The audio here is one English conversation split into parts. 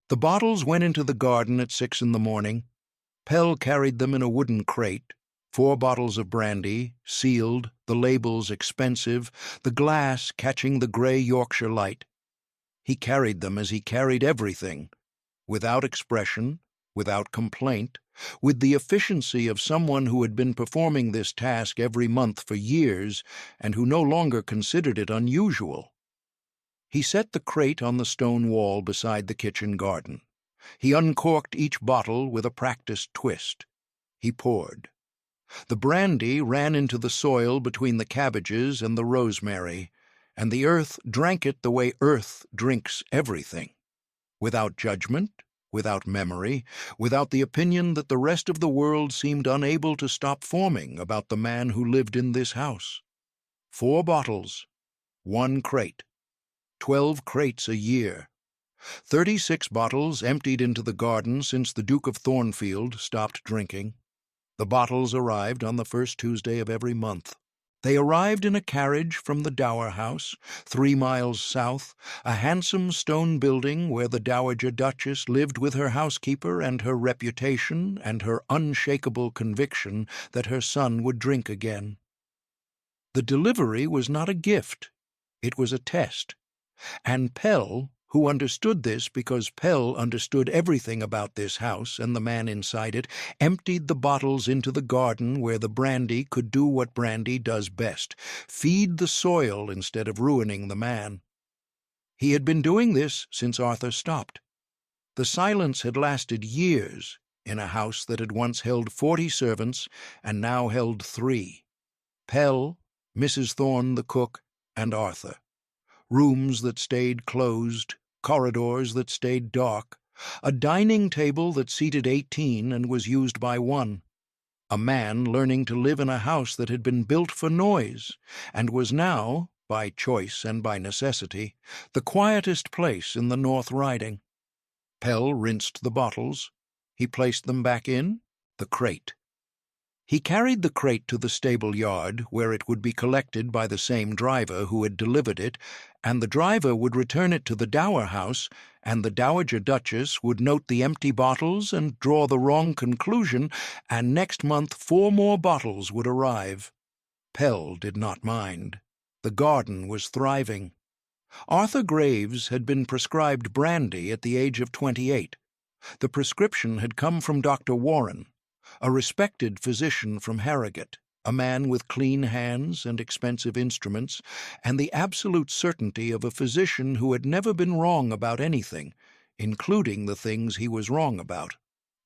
The bottles went into the garden at 6 in the morning. Pell carried them in a wooden crate, 4 bottles of brandy, sealed, the labels expensive, the glass catching the grey Yorkshire light. He carried them as he carried everything, without expression, without complaint, with the efficiency of someone who had been performing this task every month for years and who no longer considered it unusual. He set the crate on the stone wall beside the kitchen garden. He uncorked each bottle with a practiced twist. He poured. The brandy ran into the soil between the cabbages and the rosemary, and the earth drank it the way earth drinks everything, without judgment, without memory, without the opinion that the rest of the world seemed unable to stop forming about the man who lived in this house. 4 bottles, 1 crate, 12 crates a year, 36 bottles emptied into the garden since the Duke of Thornfield stopped drinking. The bottles arrived on the first Tuesday of every month. They arrived in a carriage from the Dower House, 3 miles south, a handsome stone building where the Dowager Duchess lived with her housekeeper and her reputation and her unshakable conviction that her son would drink again. The delivery was not a gift. It was a test. And Pell, who understood this because Pell understood everything about this house and the man inside it, emptied the bottles into the garden where the brandy could do what brandy does best, feed the soil instead of ruining the man. He had been doing this since Arthur stopped. The silence had lasted years in a house that had once held 40 servants and now held 3. Pell, Mrs. Thorne the cook, and Arthur. Rooms that stayed closed, corridors that stayed dark, a dining table that seated 18 and was used by 1, a man learning to live in a house that had been built for noise and was now, by choice and by necessity, the quietest place in the North Riding. Pell rinsed the bottles. He placed them back in the crate. He carried the crate to the stable yard, where it would be collected by the same driver who had delivered it, and the driver would return it to the Dower House, and the Dowager Duchess would note the empty bottles and draw the wrong conclusion, and next month 4 more bottles would arrive. Pell did not mind. The garden was thriving. Arthur Graves had been prescribed brandy at the age of 28. The prescription had come from Dr. Warren, a respected physician from Harrogate, a man with clean hands and expensive instruments, and the absolute certainty of a physician who had never been wrong about anything, including the things he was wrong about.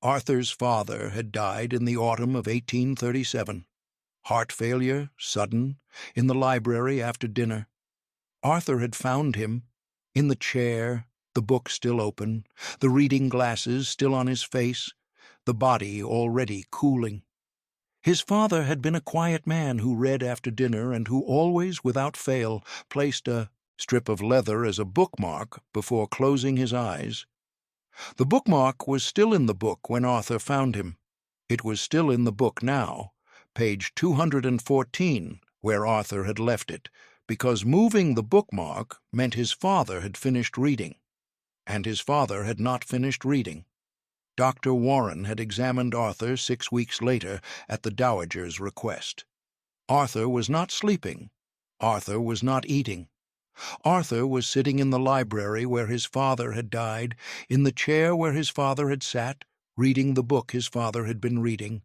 Arthur's father had died in the autumn of 1837. Heart failure, sudden, in the library after dinner. Arthur had found him, in the chair, the book still open, the reading glasses still on his face, the body already cooling. His father had been a quiet man who read after dinner and who always, without fail, placed a strip of leather as a bookmark before closing his eyes. The bookmark was still in the book when Arthur found him. It was still in the book now, page 214, where Arthur had left it, because moving the bookmark meant his father had finished reading, and his father had not finished reading. Dr. Warren had examined Arthur 6 weeks later at the Dowager's request. Arthur was not sleeping. Arthur was not eating. Arthur was sitting in the library where his father had died, in the chair where his father had sat, reading the book his father had been reading.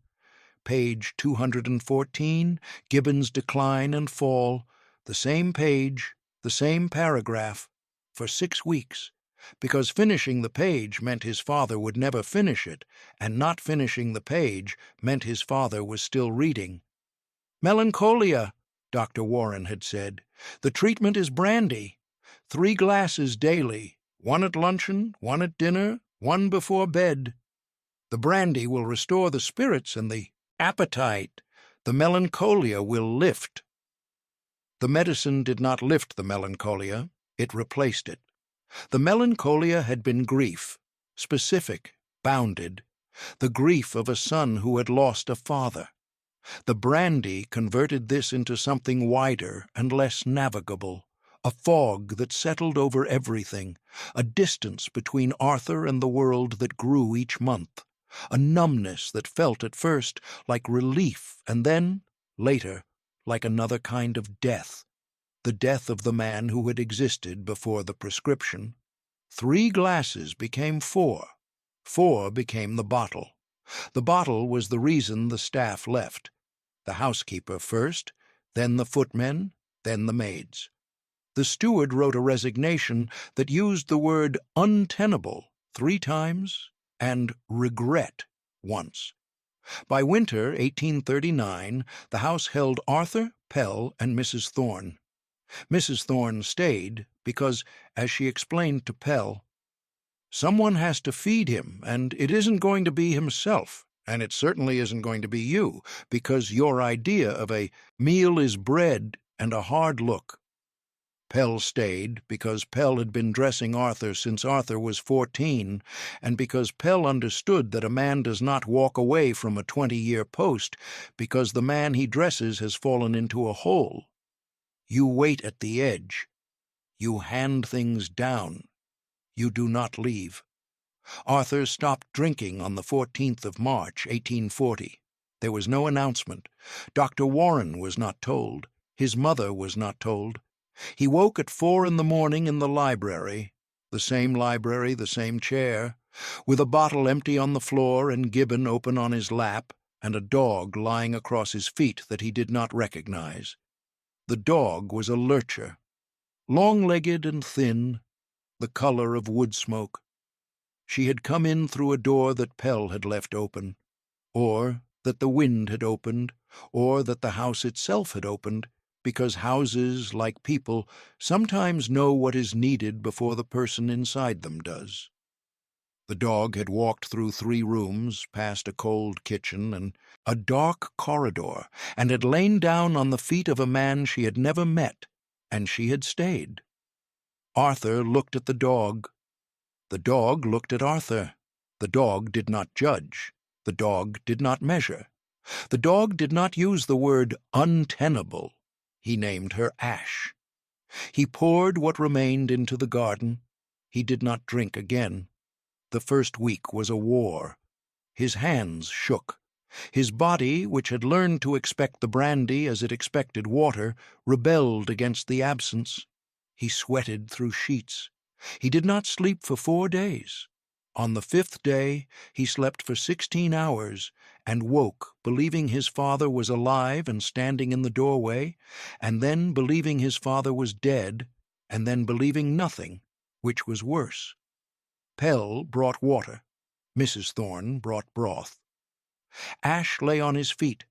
Page 214, Gibbon's Decline and Fall, the same page, the same paragraph, for 6 weeks. Because finishing the page meant his father would never finish it, and not finishing the page meant his father was still reading. "Melancholia," Dr. Warren had said. "The treatment is brandy. 3 glasses daily, 1 at luncheon, 1 at dinner, 1 before bed. The brandy will restore the spirits and the appetite. The melancholia will lift." The medicine did not lift the melancholia, it replaced it. The melancholia had been grief, specific, bounded, the grief of a son who had lost a father. The brandy converted this into something wider and less navigable, A fog that settled over everything, a distance between Arthur and the world that grew each month, a numbness that felt at first like relief and then, later, like another kind of death, the death of the man who had existed before the prescription. 3 glasses became 4. 4 became the bottle. The bottle was the reason the staff left. The housekeeper first, then the footmen, then the maids. The steward wrote a resignation that used the word untenable 3 times and regret once. By winter 1839, the house held Arthur, Pell, and Mrs. Thorne. Mrs. Thorne stayed because, as she explained to Pell, "Someone has to feed him, and it isn't going to be himself, and it certainly isn't going to be you, because your idea of a meal is bread and a hard look." Pell stayed because Pell had been dressing Arthur since Arthur was 14, and because Pell understood that a man does not walk away from a 20-year post because the man he dresses has fallen into a hole. You wait at the edge. You hand things down. You do not leave. Arthur stopped drinking on the 14th of March, 1840. There was no announcement. Dr. Warren was not told. His mother was not told. He woke at 4 in the morning in the library, the same chair, with a bottle empty on the floor and Gibbon open on his lap, and a dog lying across his feet that he did not recognize. The dog was a lurcher, long-legged and thin, the color of wood smoke. She had come in through a door that Pell had left open, or that the wind had opened, or that the house itself had opened, because houses, like people, sometimes know what is needed before the person inside them does. The dog had walked through 3 rooms, past a cold kitchen and a dark corridor, and had lain down on the feet of a man she had never met, and she had stayed. Arthur looked at the dog. The dog looked at Arthur. The dog did not judge. The dog did not measure. The dog did not use the word untenable. He named her Ash. He poured what remained into the garden. He did not drink again. The first week was a war. His hands shook. His body, which had learned to expect the brandy as it expected water, rebelled against the absence. He sweated through sheets. He did not sleep for 4 days. On the 5th day, he slept for 16 hours and woke believing his father was alive and standing in the doorway, and then believing his father was dead, and then believing nothing, which was worse. Pell brought water. Mrs. Thorne brought broth. Ash lay on his feet.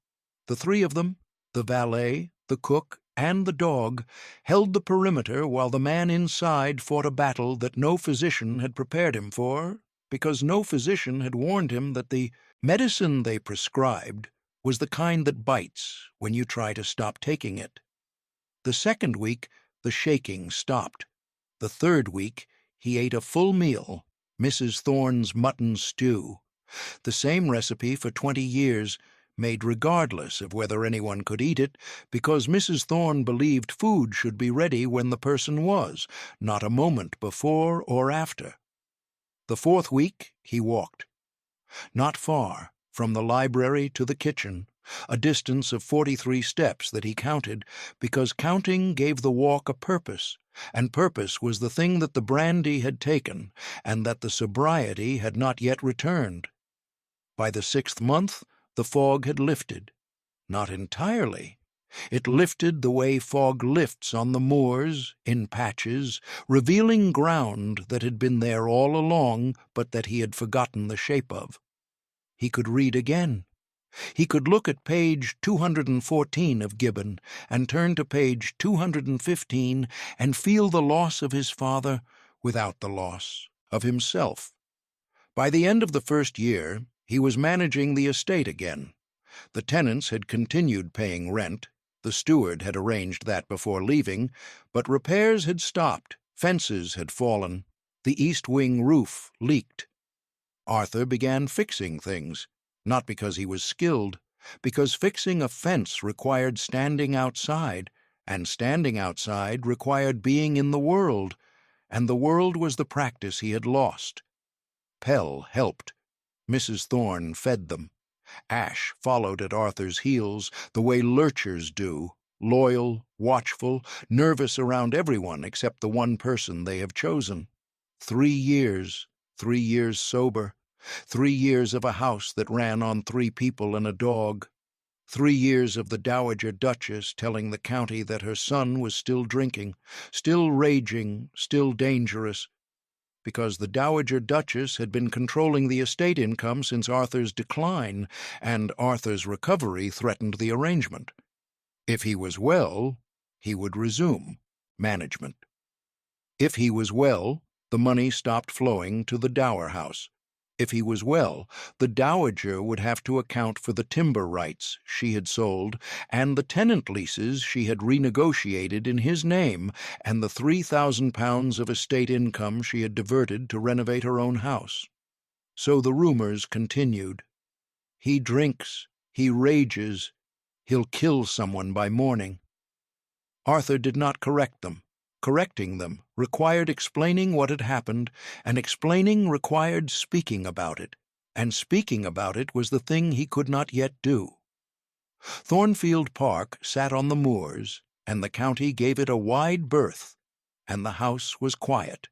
The 3 of them, the valet, the cook, and the dog, held the perimeter while the man inside fought a battle that no physician had prepared him for, because no physician had warned him that the medicine they prescribed was the kind that bites when you try to stop taking it. The 2nd week, the shaking stopped. The 3rd week, he ate a full meal, Mrs. Thorne's mutton stew, the same recipe for 20 years, made regardless of whether anyone could eat it, because Mrs. Thorne believed food should be ready when the person was, not a moment before or after. The 4th week he walked. Not far, from the library to the kitchen, a distance of 43 steps that he counted, because counting gave the walk a purpose, and purpose was the thing that the brandy had taken, and that the sobriety had not yet returned. By the 6th month, the fog had lifted. Not entirely. It lifted the way fog lifts on the moors, in patches, revealing ground that had been there all along, but that he had forgotten the shape of. He could read again. He could look at page 214 of Gibbon, and turn to page 215, and feel the loss of his father without the loss of himself. By the end of the 1st year, he was managing the estate again. The tenants had continued paying rent. The steward had arranged that before leaving, but repairs had stopped, fences had fallen, the east wing roof leaked. Arthur began fixing things, not because he was skilled, because fixing a fence required standing outside, and standing outside required being in the world, and the world was the practice he had lost. Pell helped. Mrs. Thorne fed them. Ash followed at Arthur's heels the way lurchers do, loyal, watchful, nervous around everyone except the one person they have chosen. 3 years, 3 years sober, 3 years of a house that ran on 3 people and a dog, 3 years of the Dowager Duchess telling the county that her son was still drinking, still raging, still dangerous, because the Dowager Duchess had been controlling the estate income since Arthur's decline, and Arthur's recovery threatened the arrangement. If he was well, he would resume management. If he was well, the money stopped flowing to the Dower House. If he was well, the Dowager would have to account for the timber rights she had sold and the tenant leases she had renegotiated in his name and the £3,000 of estate income she had diverted to renovate her own house. So the rumors continued. He drinks, he rages, he'll kill someone by morning. Arthur did not correct them. Correcting them required explaining what had happened, and explaining required speaking about it, and speaking about it was the thing he could not yet do. Thornfield Park sat on the moors, and the county gave it a wide berth, and the house was quiet.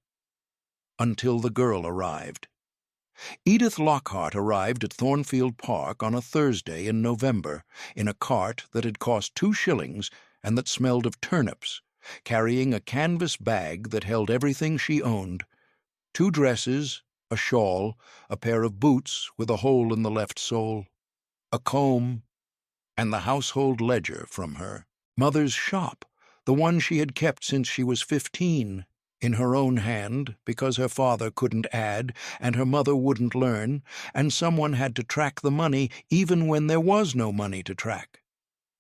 Until the girl arrived. Edith Lockhart arrived at Thornfield Park on a Thursday in November in a cart that had cost 2 shillings and that smelled of turnips, carrying a canvas bag that held everything she owned: 2 dresses, a shawl, a pair of boots with a hole in the left sole, a comb, and the household ledger from her mother's shop, the one she had kept since she was 15, in her own hand because her father couldn't add and her mother wouldn't learn, and someone had to track the money even when there was no money to track.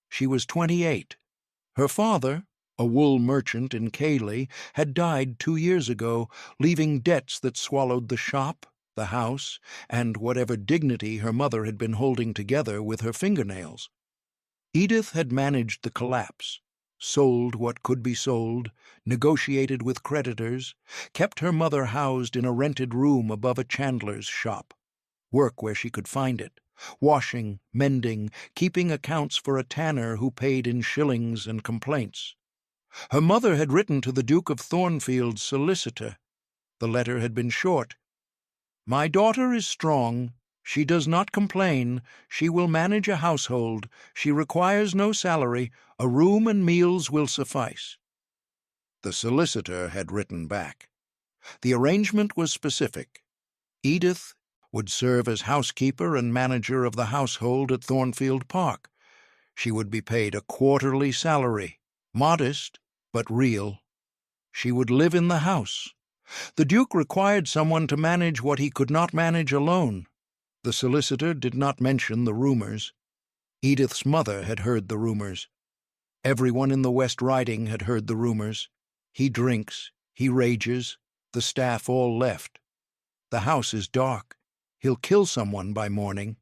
She was 28. Her father, a wool merchant in Cayley, had died 2 years ago, leaving debts that swallowed the shop, the house, and whatever dignity her mother had been holding together with her fingernails. Edith had managed the collapse, sold what could be sold, negotiated with creditors, kept her mother housed in a rented room above a chandler's shop, work where she could find it, washing, mending, keeping accounts for a tanner who paid in shillings and complaints. Her mother had written to the Duke of Thornfield's solicitor. The letter had been short. "My daughter is strong. She does not complain. She will manage a household. She requires no salary. A room and meals will suffice." The solicitor had written back. The arrangement was specific. Edith would serve as housekeeper and manager of the household at Thornfield Park. She would be paid a quarterly salary, modest but real. She would live in the house. The Duke required someone to manage what he could not manage alone. The solicitor did not mention the rumors. Edith's mother had heard the rumors. Everyone in the West Riding had heard the rumors. He drinks, he rages, the staff all left. The house is dark. He'll kill someone by morning.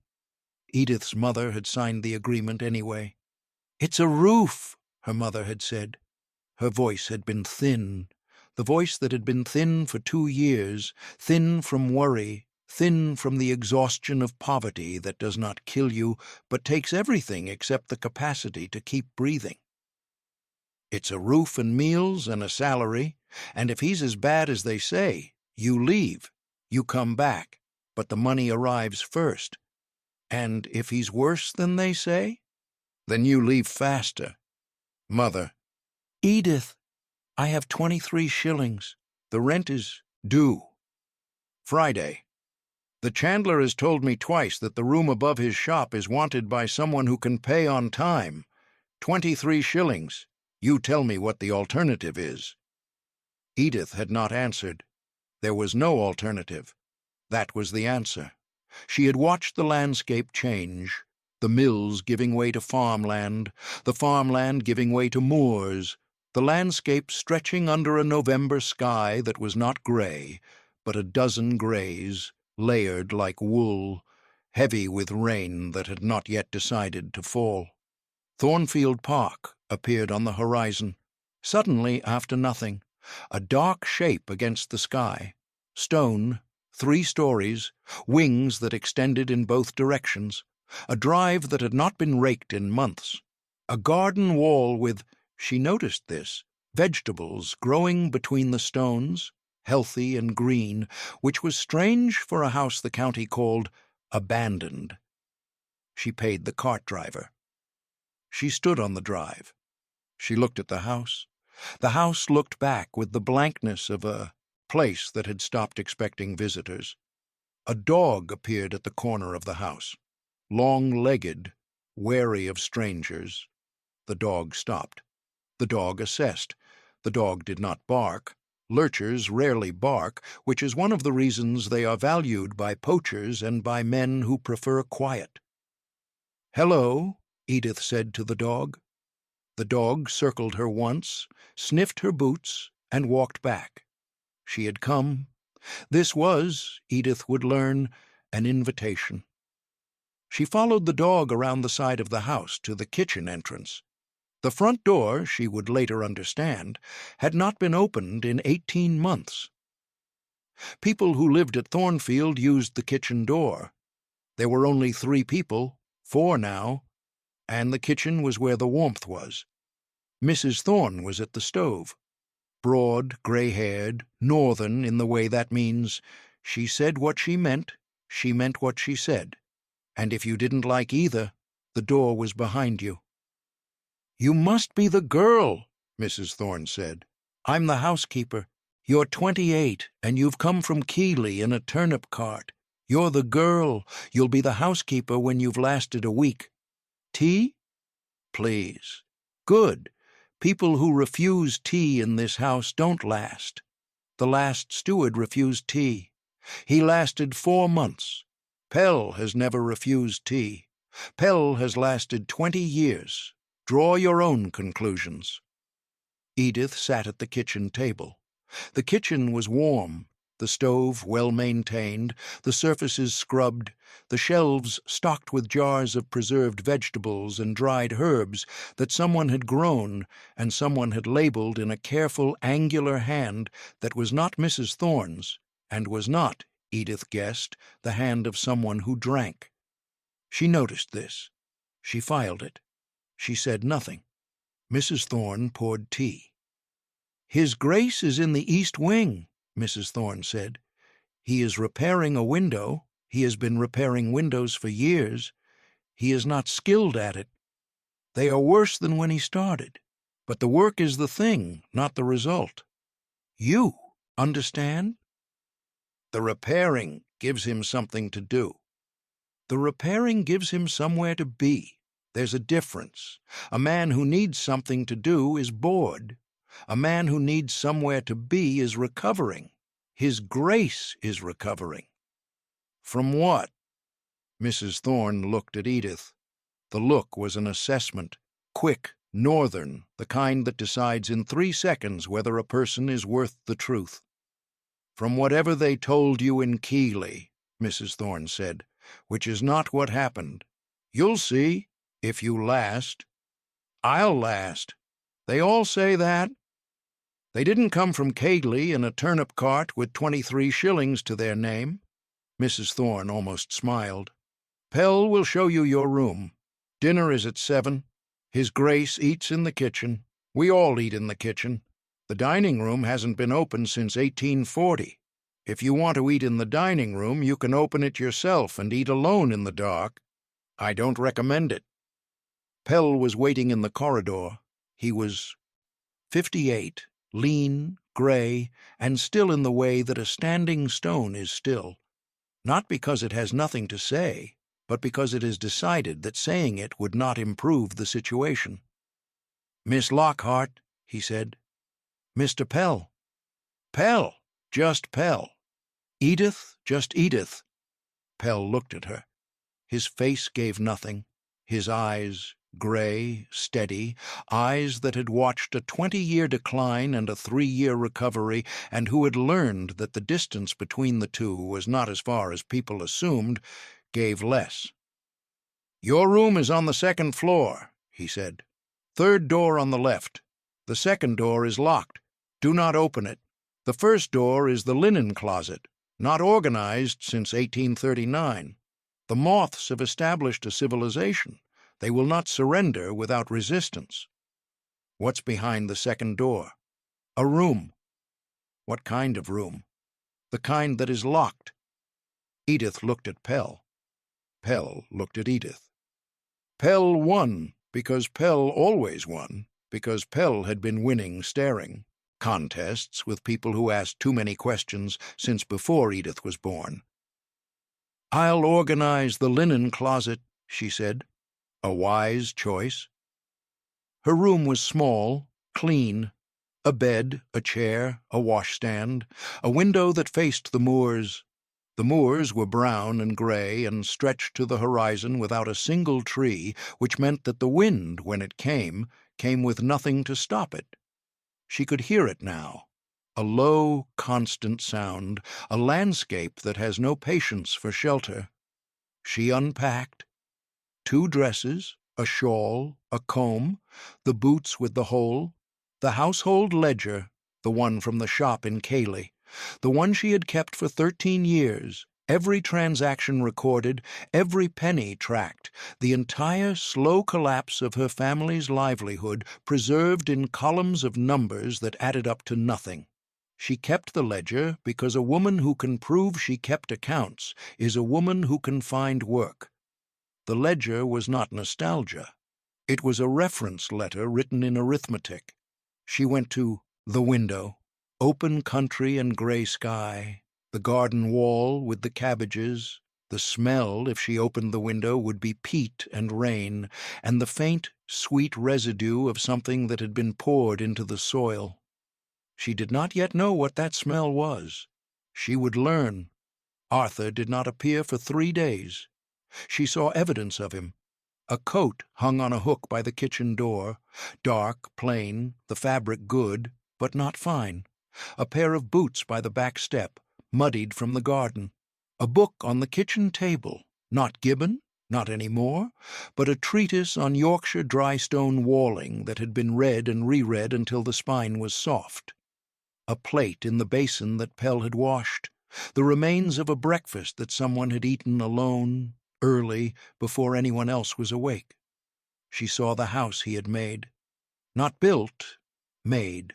Edith's mother had signed the agreement anyway. "It's a roof," her mother had said. Her voice had been thin, the voice that had been thin for 2 years, thin from worry, thin from the exhaustion of poverty that does not kill you but takes everything except the capacity to keep breathing. "It's a roof and meals and a salary, and if he's as bad as they say, you leave, you come back, but the money arrives first. And if he's worse than they say, then you leave faster." "Mother." "Edith, I have 23 shillings. The rent is due." Friday. "The chandler has told me twice that the room above his shop is wanted by someone who can pay on time. 23 shillings. You tell me what the alternative is." Edith had not answered. There was no alternative. That was the answer. She had watched the landscape change, the mills giving way to farmland, the farmland giving way to moors, the landscape stretching under a November sky that was not gray, but a dozen grays, layered like wool, heavy with rain that had not yet decided to fall. Thornfield Park appeared on the horizon. Suddenly, after nothing, a dark shape against the sky. Stone, 3 stories, wings that extended in both directions, a drive that had not been raked in months, a garden wall with, she noticed this, vegetables growing between the stones, healthy and green, which was strange for a house the county called abandoned. She paid the cart driver. She stood on the drive. She looked at the house. The house looked back with the blankness of a place that had stopped expecting visitors. A dog appeared at the corner of the house, long-legged, wary of strangers. The dog stopped. The dog assessed. The dog did not bark. Lurchers rarely bark, which is one of the reasons they are valued by poachers and by men who prefer quiet. "Hello," Edith said to the dog. The dog circled her once, sniffed her boots, and walked back. She had come. This was, Edith would learn, an invitation. She followed the dog around the side of the house to the kitchen entrance. The front door, she would later understand, had not been opened in 18 months. People who lived at Thornfield used the kitchen door. There were only 3 people, 4 now, and the kitchen was where the warmth was. Mrs. Thorne was at the stove. Broad, gray-haired, northern in the way that means she said what she meant what she said, and if you didn't like either, the door was behind you. "You must be the girl," Mrs. Thorne said. "I'm the housekeeper. You're 28, and you've come from Keighley in a turnip cart. You're the girl. You'll be the housekeeper when you've lasted a week. Tea? Please. Good. People who refuse tea in this house don't last. The last steward refused tea. He lasted 4 months. Pell has never refused tea. Pell has lasted 20 years. Draw your own conclusions." Edith sat at the kitchen table. The kitchen was warm, the stove well-maintained, the surfaces scrubbed, the shelves stocked with jars of preserved vegetables and dried herbs that someone had grown and someone had labeled in a careful, angular hand that was not Mrs. Thorne's and was not, Edith guessed, the hand of someone who drank. She noticed this. She filed it. She said nothing. Mrs. Thorne poured tea. "His Grace is in the East Wing," Mrs. Thorne said. "He is repairing a window. He has been repairing windows for years. He is not skilled at it. They are worse than when he started. But the work is the thing, not the result. You understand? The repairing gives him something to do. The repairing gives him somewhere to be. There's a difference. A man who needs something to do is bored. A man who needs somewhere to be is recovering. His Grace is recovering." "From what?" Mrs. Thorne looked at Edith. The look was an assessment, quick, northern, the kind that decides in 3 seconds whether a person is worth the truth. "From whatever they told you in Keighley," Mrs. Thorne said, "which is not what happened. You'll see, if you last." "I'll last. They all say that. They didn't come from Keighley in a turnip cart with 23 shillings to their name." Mrs. Thorne almost smiled. "Pell will show you your room. Dinner is at 7. His Grace eats in the kitchen. We all eat in the kitchen. The dining room hasn't been open since 1840. If you want to eat in the dining room, you can open it yourself and eat alone in the dark. I don't recommend it." Pell was waiting in the corridor. He was 58, lean, gray, and still in the way that a standing stone is still. Not because it has nothing to say, but because it is decided that saying it would not improve the situation. "Miss Lockhart," he said. "Mr. Pell." "Pell, just Pell." "Edith, just Edith." Pell looked at her. His face gave nothing. His eyes, gray, steady, eyes that had watched a 20-year decline and a 3-year recovery, and who had learned that the distance between the two was not as far as people assumed, gave less. "Your room is on the 2nd floor," he said. Third door on the left. The second door is locked. Do not open it. The first door is the linen closet, not organized since 1839. The moths have established a civilization. They will not surrender without resistance. What's behind the second door? A room. What kind of room? The kind that is locked. Edith looked at Pell. Pell looked at Edith. Pell won, because Pell always won, because Pell had been winning staring contests with people who asked too many questions since before Edith was born. "I'll organize the linen closet," she said. A wise choice. Her room was small, clean. A bed, a chair, a washstand, a window that faced the moors. The moors were brown and gray and stretched to the horizon without a single tree, which meant that the wind, when it came with nothing to stop it. She could hear it now, a low, constant sound, a landscape that has no patience for shelter. She unpacked. 2 dresses, a shawl, a comb, the boots with the hole, the household ledger, the one from the shop in Cayley, the one she had kept for 13 years, every transaction recorded, every penny tracked, the entire slow collapse of her family's livelihood preserved in columns of numbers that added up to nothing. She kept the ledger because a woman who can prove she kept accounts is a woman who can find work. The ledger was not nostalgia. It was a reference letter written in arithmetic. She went to the window, open country and gray sky, the garden wall with the cabbages. The smell, if she opened the window, would be peat and rain, and the faint, sweet residue of something that had been poured into the soil. She did not yet know what that smell was. She would learn. Arthur did not appear for 3 days. She saw evidence of him. A coat hung on a hook by the kitchen door, dark, plain, the fabric good, but not fine. A pair of boots by the back step, muddied from the garden. A book on the kitchen table, not Gibbon, not any more, but a treatise on Yorkshire dry stone walling that had been read and reread until the spine was soft. A plate in the basin that Pell had washed, the remains of a breakfast that someone had eaten alone, early, before anyone else was awake. She saw the house he had made. Not built, made.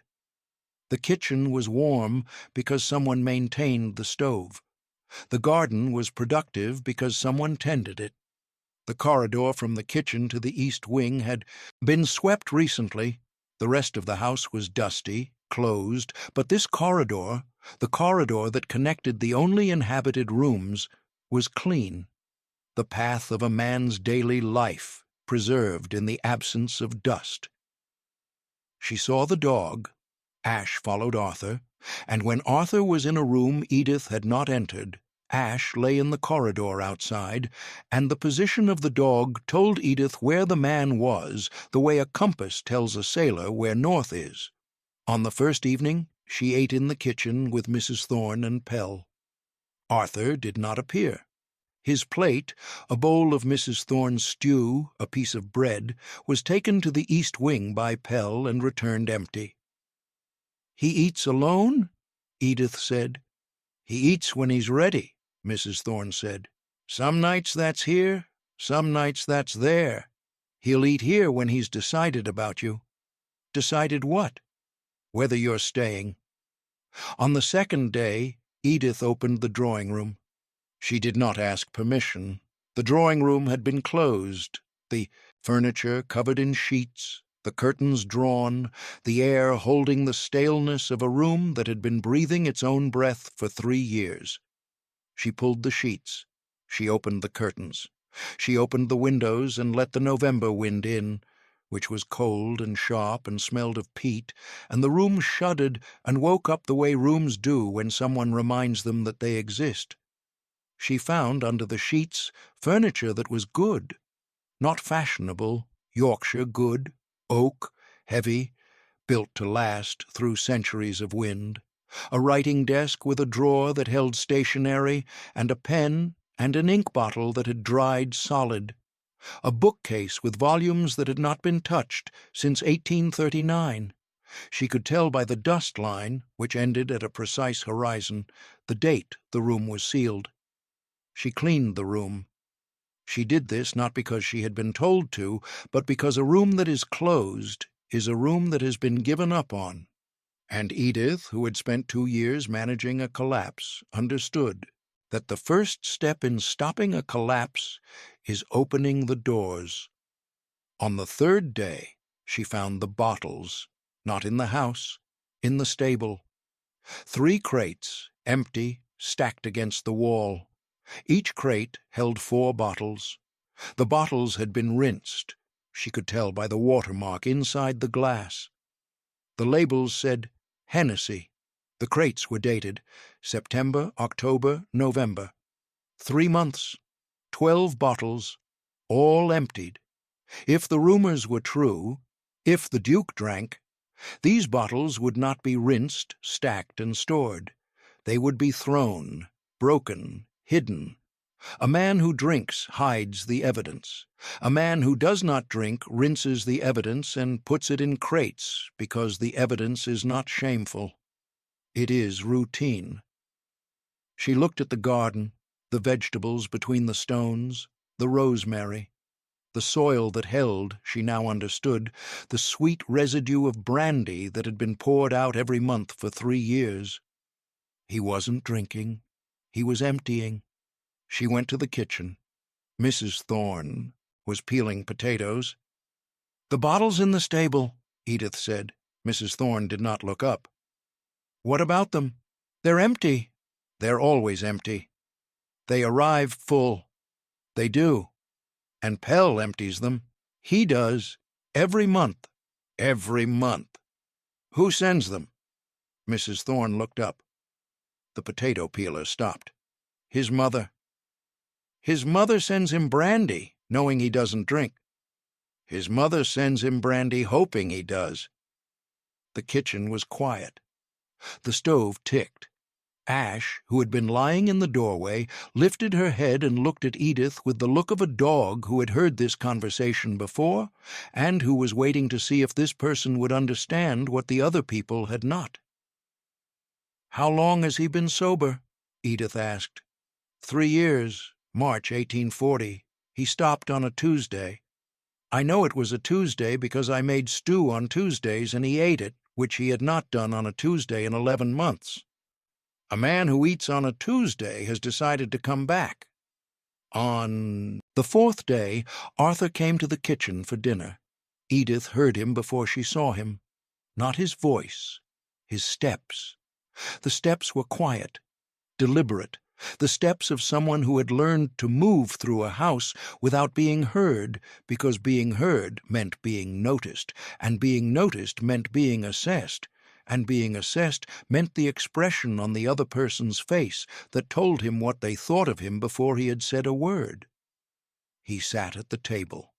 The kitchen was warm because someone maintained the stove. The garden was productive because someone tended it. The corridor from the kitchen to the east wing had been swept recently. The rest of the house was dusty, closed, but this corridor, the corridor that connected the only inhabited rooms, was clean. The path of a man's daily life, preserved in the absence of dust. She saw the dog. Ash followed Arthur, and when Arthur was in a room Edith had not entered, Ash lay in the corridor outside, and the position of the dog told Edith where the man was, the way a compass tells a sailor where north is. On the first evening, she ate in the kitchen with Mrs. Thorne and Pell. Arthur did not appear. His plate, a bowl of Mrs. Thorne's stew, a piece of bread, was taken to the east wing by Pell and returned empty. "He eats alone?" Edith said. "He eats when he's ready," Mrs. Thorne said. "Some nights that's here, some nights that's there. He'll eat here when he's decided about you." "Decided what?" "Whether you're staying." On the second day, Edith opened the drawing-room. She did not ask permission. The drawing-room had been closed, the furniture covered in sheets, the curtains drawn, the air holding the staleness of a room that had been breathing its own breath for 3 years. She pulled the sheets. She opened the curtains. She opened the windows and let the November wind in, which was cold and sharp and smelled of peat, and the room shuddered and woke up the way rooms do when someone reminds them that they exist. She found under the sheets furniture that was good, not fashionable, Yorkshire good, oak, heavy, built to last through centuries of wind, a writing desk with a drawer that held stationery, and a pen and an ink bottle that had dried solid, A bookcase with volumes that had not been touched since 1839. She could tell by the dust line, which ended at a precise horizon, the date the room was sealed. She cleaned the room. She did this not because she had been told to, but because a room that is closed is a room that has been given up on. And Edith, who had spent 2 years managing a collapse, understood that the first step in stopping a collapse is opening the doors. On the 3rd day, she found the bottles, not in the house, in the stable. 3 crates, empty, stacked against the wall. Each crate held 4 bottles. The bottles had been rinsed. She could tell by the watermark inside the glass. The labels said Hennessy. The crates were dated September, October, November. 3 months, 12 bottles, all emptied. If the rumors were true, if the Duke drank, these bottles would not be rinsed, stacked, and stored. They would be thrown, broken, hidden. A man who drinks hides the evidence. A man who does not drink rinses the evidence and puts it in crates because the evidence is not shameful. It is routine. She looked at the garden, the vegetables between the stones, the rosemary, the soil that held, she now understood, the sweet residue of brandy that had been poured out every month for 3 years. He wasn't drinking. He was emptying. She went to the kitchen. Mrs. Thorne was peeling potatoes. "The bottle's in the stable," Edith said. Mrs. Thorne did not look up. "What about them?" "They're empty." "They're always empty." "They arrive full." "They do. And Pell empties them." "He does. Every month." "Every month. Who sends them?" Mrs. Thorne looked up. The potato peeler stopped. "His mother." "His mother sends him brandy, knowing he doesn't drink." "His mother sends him brandy hoping he does." The kitchen was quiet. The stove ticked. Ash, who had been lying in the doorway, lifted her head and looked at Edith with the look of a dog who had heard this conversation before and who was waiting to see if this person would understand what the other people had not. "How long has he been sober?" Edith asked. 3 years, March 1840. He stopped on a Tuesday. I know it was a Tuesday because I made stew on Tuesdays and he ate it, which he had not done on a Tuesday in 11 months. A man who eats on a Tuesday has decided to come back. On the 4th day, Arthur came to the kitchen for dinner. Edith heard him before she saw him. Not his voice, his steps. The steps were quiet, deliberate, the steps of someone who had learned to move through a house without being heard, because being heard meant being noticed, and being noticed meant being assessed, and being assessed meant the expression on the other person's face that told him what they thought of him before he had said a word. He sat at the table.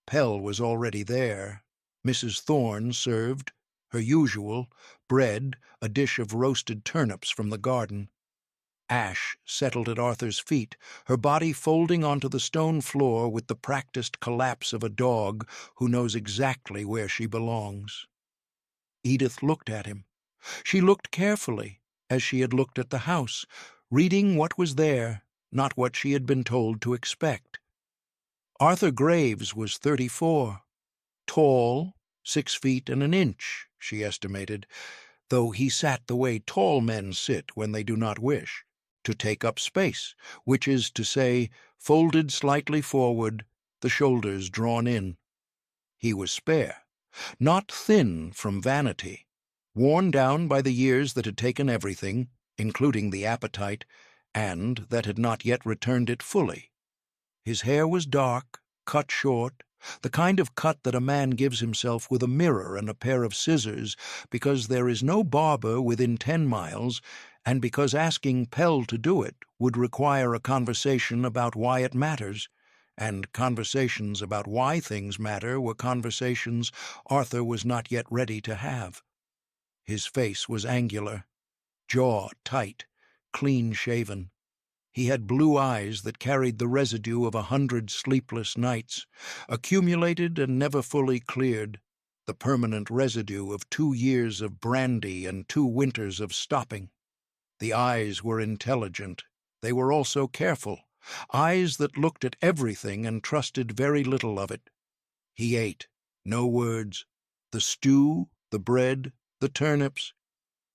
Pell was already there. Mrs. Thorne served, her usual, bread, a dish of roasted turnips from the garden. Ash settled at Arthur's feet, her body folding onto the stone floor with the practiced collapse of a dog who knows exactly where she belongs. Edith looked at him. She looked carefully, as she had looked at the house, reading what was there, not what she had been told to expect. Arthur Graves was 34. Tall, 6 feet and an inch, she estimated, though he sat the way tall men sit when they do not wish, to take up space, which is to say, folded slightly forward, the shoulders drawn in. He was spare, not thin from vanity, worn down by the years that had taken everything, including the appetite, and that had not yet returned it fully. His hair was dark, cut short, the kind of cut that a man gives himself with a mirror and a pair of scissors because there is no barber within 10 miles and because asking Pell to do it would require a conversation about why it matters, and conversations about why things matter were conversations Arthur was not yet ready to have. His face was angular, jaw tight, clean-shaven. He had blue eyes that carried the residue of 100 sleepless nights, accumulated and never fully cleared, the permanent residue of 2 years of brandy and 2 winters of stopping. The eyes were intelligent. They were also careful, eyes that looked at everything and trusted very little of it. He ate, no words, the stew, the bread, the turnips.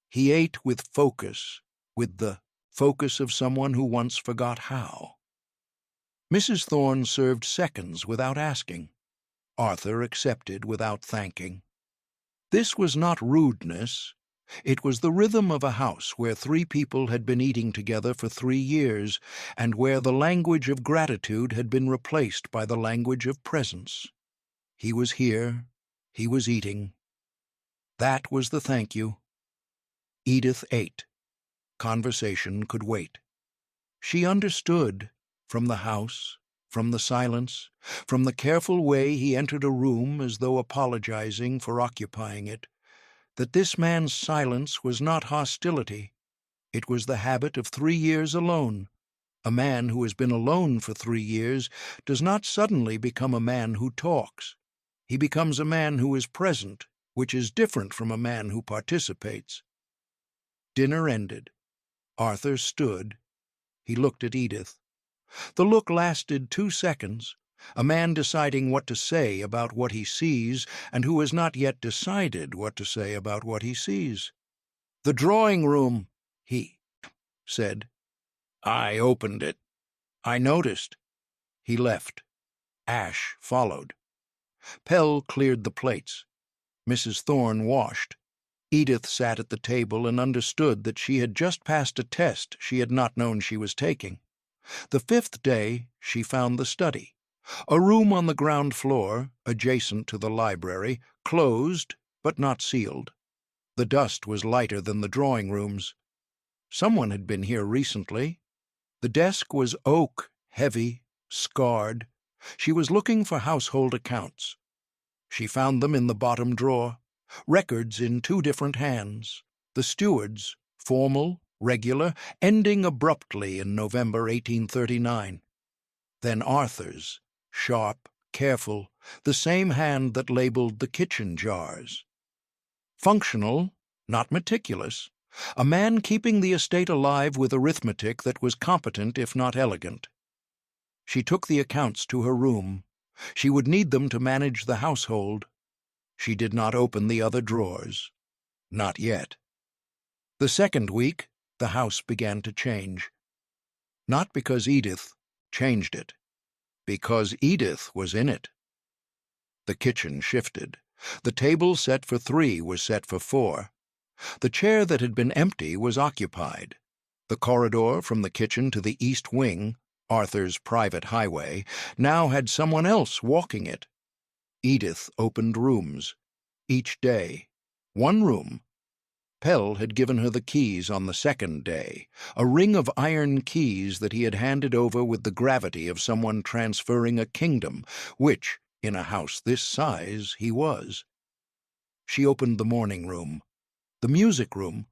He ate with focus, with the focus of someone who once forgot how. Mrs. Thorne served seconds without asking. Arthur accepted without thanking. This was not rudeness. It was the rhythm of a house where 3 people had been eating together for 3 years, and where the language of gratitude had been replaced by the language of presence. He was here. He was eating. That was the thank you. Edith ate. Conversation could wait. She understood, from the house, from the silence, from the careful way he entered a room as though apologizing for occupying it, that this man's silence was not hostility. It was the habit of 3 years alone. A man who has been alone for 3 years does not suddenly become a man who talks. He becomes a man who is present, which is different from a man who participates. Dinner ended. Arthur stood. He looked at Edith. The look lasted 2 seconds. A man deciding what to say about what he sees, and who has not yet decided what to say about what he sees. "The drawing room," he said. "I opened it. I noticed." He left. Ash followed. Pell cleared the plates. Mrs. Thorne washed. Edith sat at the table and understood that she had just passed a test she had not known she was taking. The 5th day she found the study, a room on the ground floor, adjacent to the library, closed but not sealed. The dust was lighter than the drawing rooms. Someone had been here recently. The desk was oak, heavy, scarred. She was looking for household accounts. She found them in the bottom drawer, records in 2 different hands. The steward's, formal, regular, ending abruptly in November 1839. Then Arthur's, sharp, careful, the same hand that labeled the kitchen jars. Functional, not meticulous, a man keeping the estate alive with arithmetic that was competent if not elegant. She took the accounts to her room. She would need them to manage the household. She did not open the other drawers. Not yet. The 2nd week, the house began to change. Not because Edith changed it, because Edith was in it. The kitchen shifted. The table set for 3 was set for 4. The chair that had been empty was occupied. The corridor from the kitchen to the east wing, Arthur's private highway, now had someone else walking it. Edith opened rooms. Each day. 1 room. Pell had given her the keys on the 2nd day, a ring of iron keys that he had handed over with the gravity of someone transferring a kingdom, which, in a house this size, he was. She opened the morning room. The music room.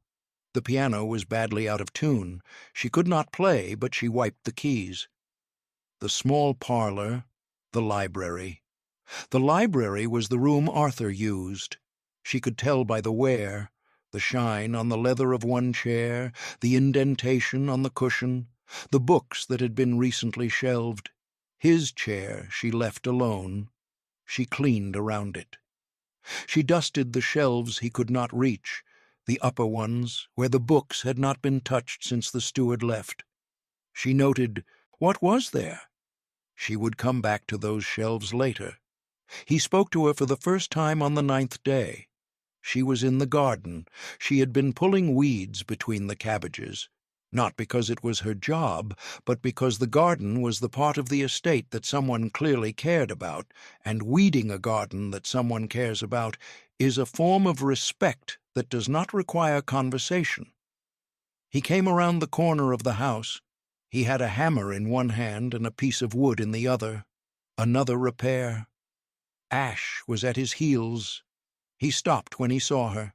The piano was badly out of tune. She could not play, but she wiped the keys. The small parlor. The library. The library was the room Arthur used. She could tell by the wear, the shine on the leather of one chair, the indentation on the cushion, the books that had been recently shelved. His chair she left alone. She cleaned around it. She dusted the shelves he could not reach, the upper ones where the books had not been touched since the steward left. She noted, what was there? She would come back to those shelves later. He spoke to her for the first time on the 9th day. She was in the garden. She had been pulling weeds between the cabbages, not because it was her job, but because the garden was the part of the estate that someone clearly cared about, and weeding a garden that someone cares about is a form of respect that does not require conversation. He came around the corner of the house. He had a hammer in one hand and a piece of wood in the other. Another repair. Ash was at his heels. He stopped when he saw her.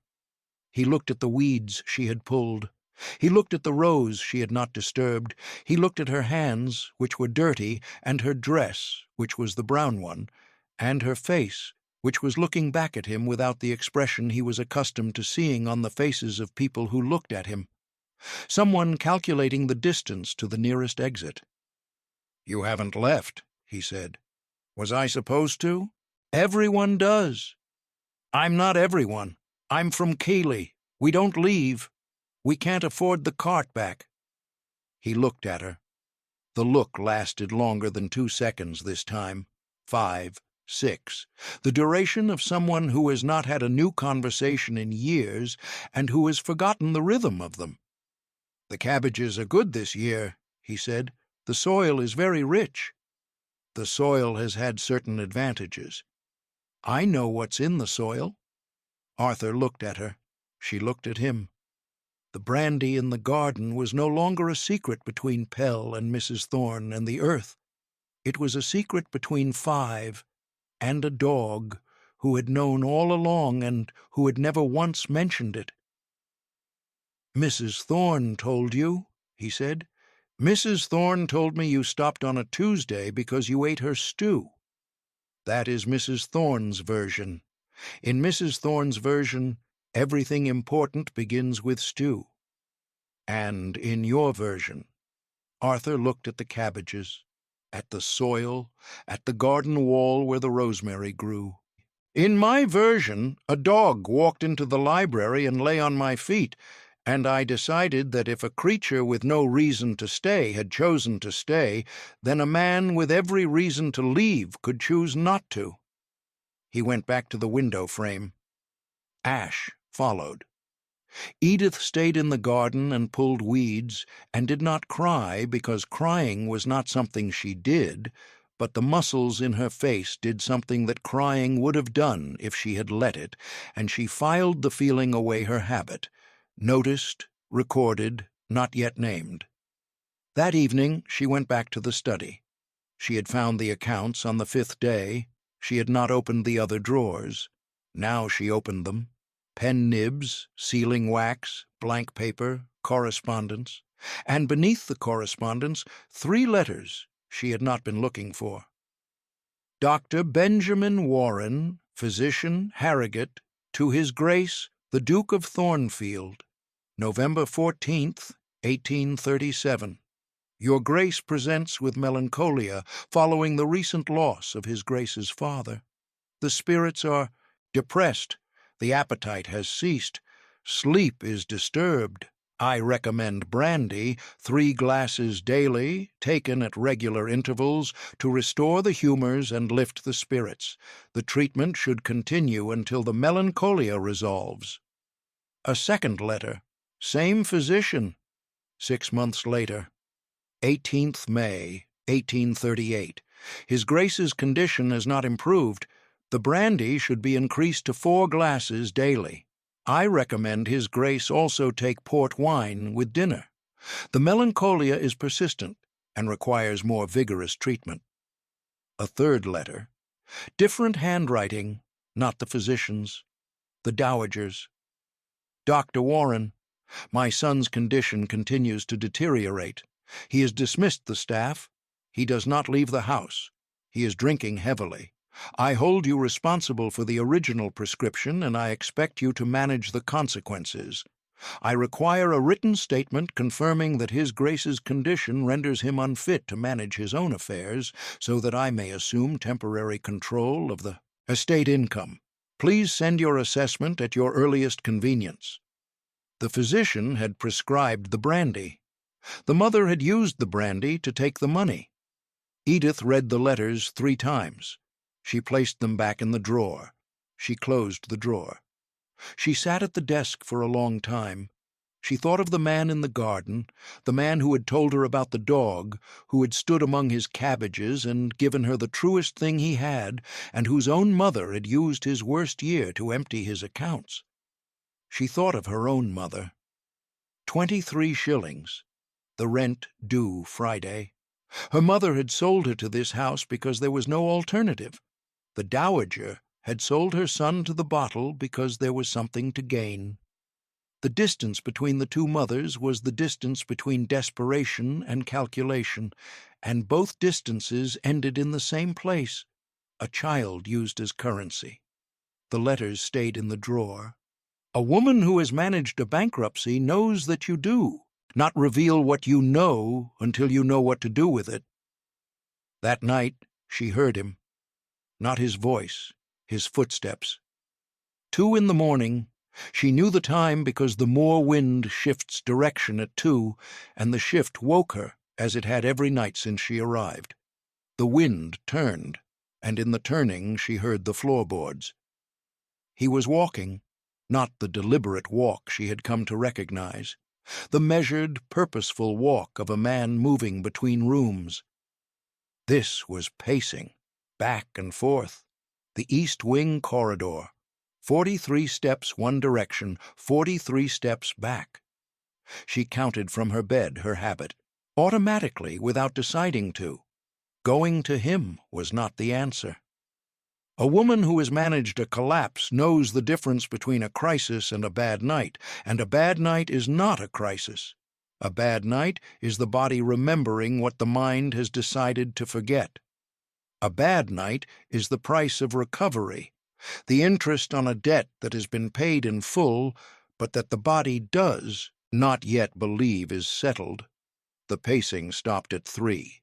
He looked at the weeds she had pulled. He looked at the rose she had not disturbed. He looked at her hands, which were dirty, and her dress, which was the brown one, and her face, which was looking back at him without the expression he was accustomed to seeing on the faces of people who looked at him. Someone calculating the distance to the nearest exit. "You haven't left," he said. "Was I supposed to?" "Everyone does." "I'm not everyone. I'm from Keighley. We don't leave. We can't afford the cart back." He looked at her. The look lasted longer than 2 seconds this time. 5, 6. The duration of someone who has not had a new conversation in years and who has forgotten the rhythm of them. "The cabbages are good this year," he said. "The soil is very rich." "The soil has had certain advantages." "I know what's in the soil." Arthur looked at her. She looked at him. The brandy in the garden was no longer a secret between Pell and Mrs. Thorne and the earth. It was a secret between 5 and a dog who had known all along and who had never once mentioned it. "Mrs. Thorne told you," he said. "Mrs. Thorne told me you stopped on a Tuesday because you ate her stew." That is Mrs. Thorne's version. In Mrs. Thorne's version, everything important begins with stew. And in your version, Arthur looked at the cabbages, at the soil, at the garden wall where the rosemary grew. "In my version, a dog walked into the library and lay on my feet, and I decided that if a creature with no reason to stay had chosen to stay, then a man with every reason to leave could choose not to." He went back to the window frame. Ash followed. Edith stayed in the garden and pulled weeds, and did not cry because crying was not something she did, but the muscles in her face did something that crying would have done if she had let it, and she filed the feeling away her habit, noticed, recorded, not yet named. That evening she went back to the study. She had found the accounts on the 5th day. She had not opened the other drawers. Now she opened them. Pen nibs, sealing wax, blank paper, correspondence, and beneath the correspondence 3 letters she had not been looking for. Dr. Benjamin Warren, physician, Harrogate, to His Grace, the Duke of Thornfield, November 14th, 1837. Your Grace presents with melancholia following the recent loss of His Grace's father. The spirits are depressed. The appetite has ceased. Sleep is disturbed. I recommend brandy, 3 glasses daily, taken at regular intervals, to restore the humors and lift the spirits. The treatment should continue until the melancholia resolves. A second letter. Same physician. 6 months later. 18th May, 1838. His Grace's condition has not improved. The brandy should be increased to 4 glasses daily. I recommend His Grace also take port wine with dinner. The melancholia is persistent and requires more vigorous treatment. A third letter. Different handwriting, not the physician's. The dowager's. Dr. Warren, my son's condition continues to deteriorate. He has dismissed the staff. He does not leave the house. He is drinking heavily. I hold you responsible for the original prescription, and I expect you to manage the consequences. I require a written statement confirming that His Grace's condition renders him unfit to manage his own affairs, so that I may assume temporary control of the estate income. Please send your assessment at your earliest convenience. The physician had prescribed the brandy. The mother had used the brandy to take the money. Edith read the letters 3 times. She placed them back in the drawer. She closed the drawer. She sat at the desk for a long time. She thought of the man in the garden, the man who had told her about the dog, who had stood among his cabbages and given her the truest thing he had, and whose own mother had used his worst year to empty his accounts. She thought of her own mother. 23 shillings. The rent due Friday. Her mother had sold her to this house because there was no alternative. The dowager had sold her son to the bottle because there was something to gain. The distance between the two mothers was the distance between desperation and calculation, and both distances ended in the same place, a child used as currency. The letters stayed in the drawer. A woman who has managed a bankruptcy knows that you do not reveal what you know until you know what to do with it. That night, she heard him. Not his voice, his footsteps. 2 in the morning. She knew the time because the moor wind shifts direction at 2, and the shift woke her, as it had every night since she arrived. The wind turned, and in the turning she heard the floorboards. He was walking, not the deliberate walk she had come to recognize, the measured, purposeful walk of a man moving between rooms. This was pacing, back and forth, the East Wing corridor, 43 steps one direction, 43 steps back. She counted from her bed her habit, automatically without deciding to. Going to him was not the answer. A woman who has managed a collapse knows the difference between a crisis and a bad night, and a bad night is not a crisis. A bad night is the body remembering what the mind has decided to forget. A bad night is the price of recovery, the interest on a debt that has been paid in full, but that the body does not yet believe is settled. The pacing stopped at 3.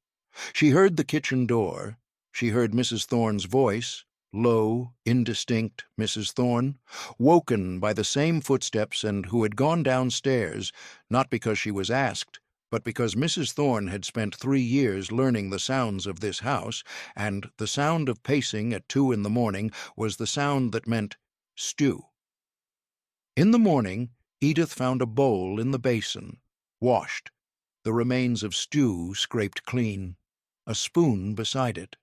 She heard the kitchen door. She heard Mrs. Thorne's voice, low, indistinct Mrs. Thorne, woken by the same footsteps and who had gone downstairs, not because she was asked, but because Mrs. Thorne had spent 3 years learning the sounds of this house, and the sound of pacing at 2 in the morning was the sound that meant stew. In the morning, Edith found a bowl in the basin, washed, the remains of stew scraped clean, a spoon beside it.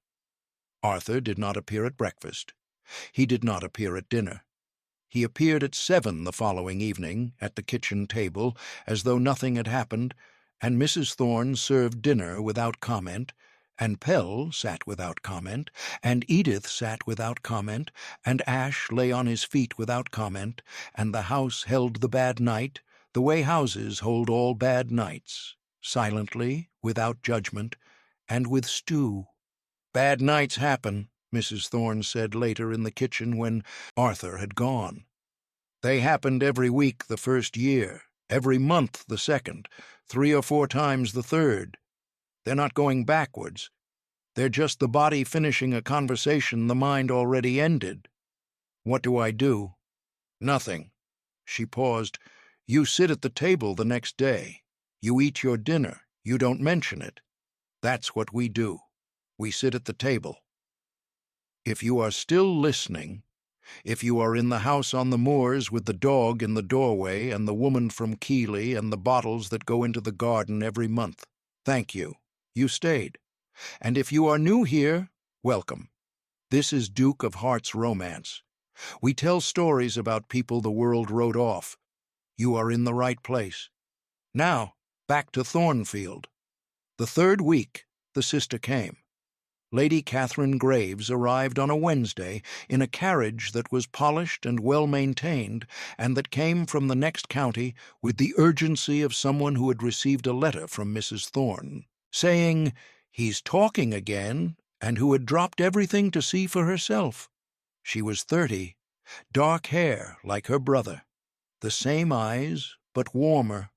Arthur did not appear at breakfast. He did not appear at dinner. He appeared at 7 the following evening, at the kitchen table, as though nothing had happened, and Mrs. Thorne served dinner without comment, and Pell sat without comment, and Edith sat without comment, and Ash lay on his feet without comment, and the house held the bad night, the way houses hold all bad nights, silently, without judgment, and with stew. "Bad nights happen," Mrs. Thorne said later in the kitchen when Arthur had gone. "They happened every week the first year, every month the second, 3 or 4 times the third. They're not going backwards. They're just the body finishing a conversation the mind already ended. What do I do?" "Nothing." She paused. "You sit at the table the next day. You eat your dinner. You don't mention it. That's what we do. We sit at the table. If you are still listening, if you are in the house on the moors with the dog in the doorway and the woman from Keighley and the bottles that go into the garden every month, thank you. You stayed. And if you are new here, welcome. This is Duke of Hearts Romance. We tell stories about people the world wrote off. You are in the right place. Now, back to Thornfield. The 3rd week, the sister came. Lady Catherine Graves arrived on a Wednesday in a carriage that was polished and well-maintained, and that came from the next county with the urgency of someone who had received a letter from Mrs. Thorne, saying, "He's talking again," and who had dropped everything to see for herself. She was 30, dark hair like her brother, the same eyes, but warmer,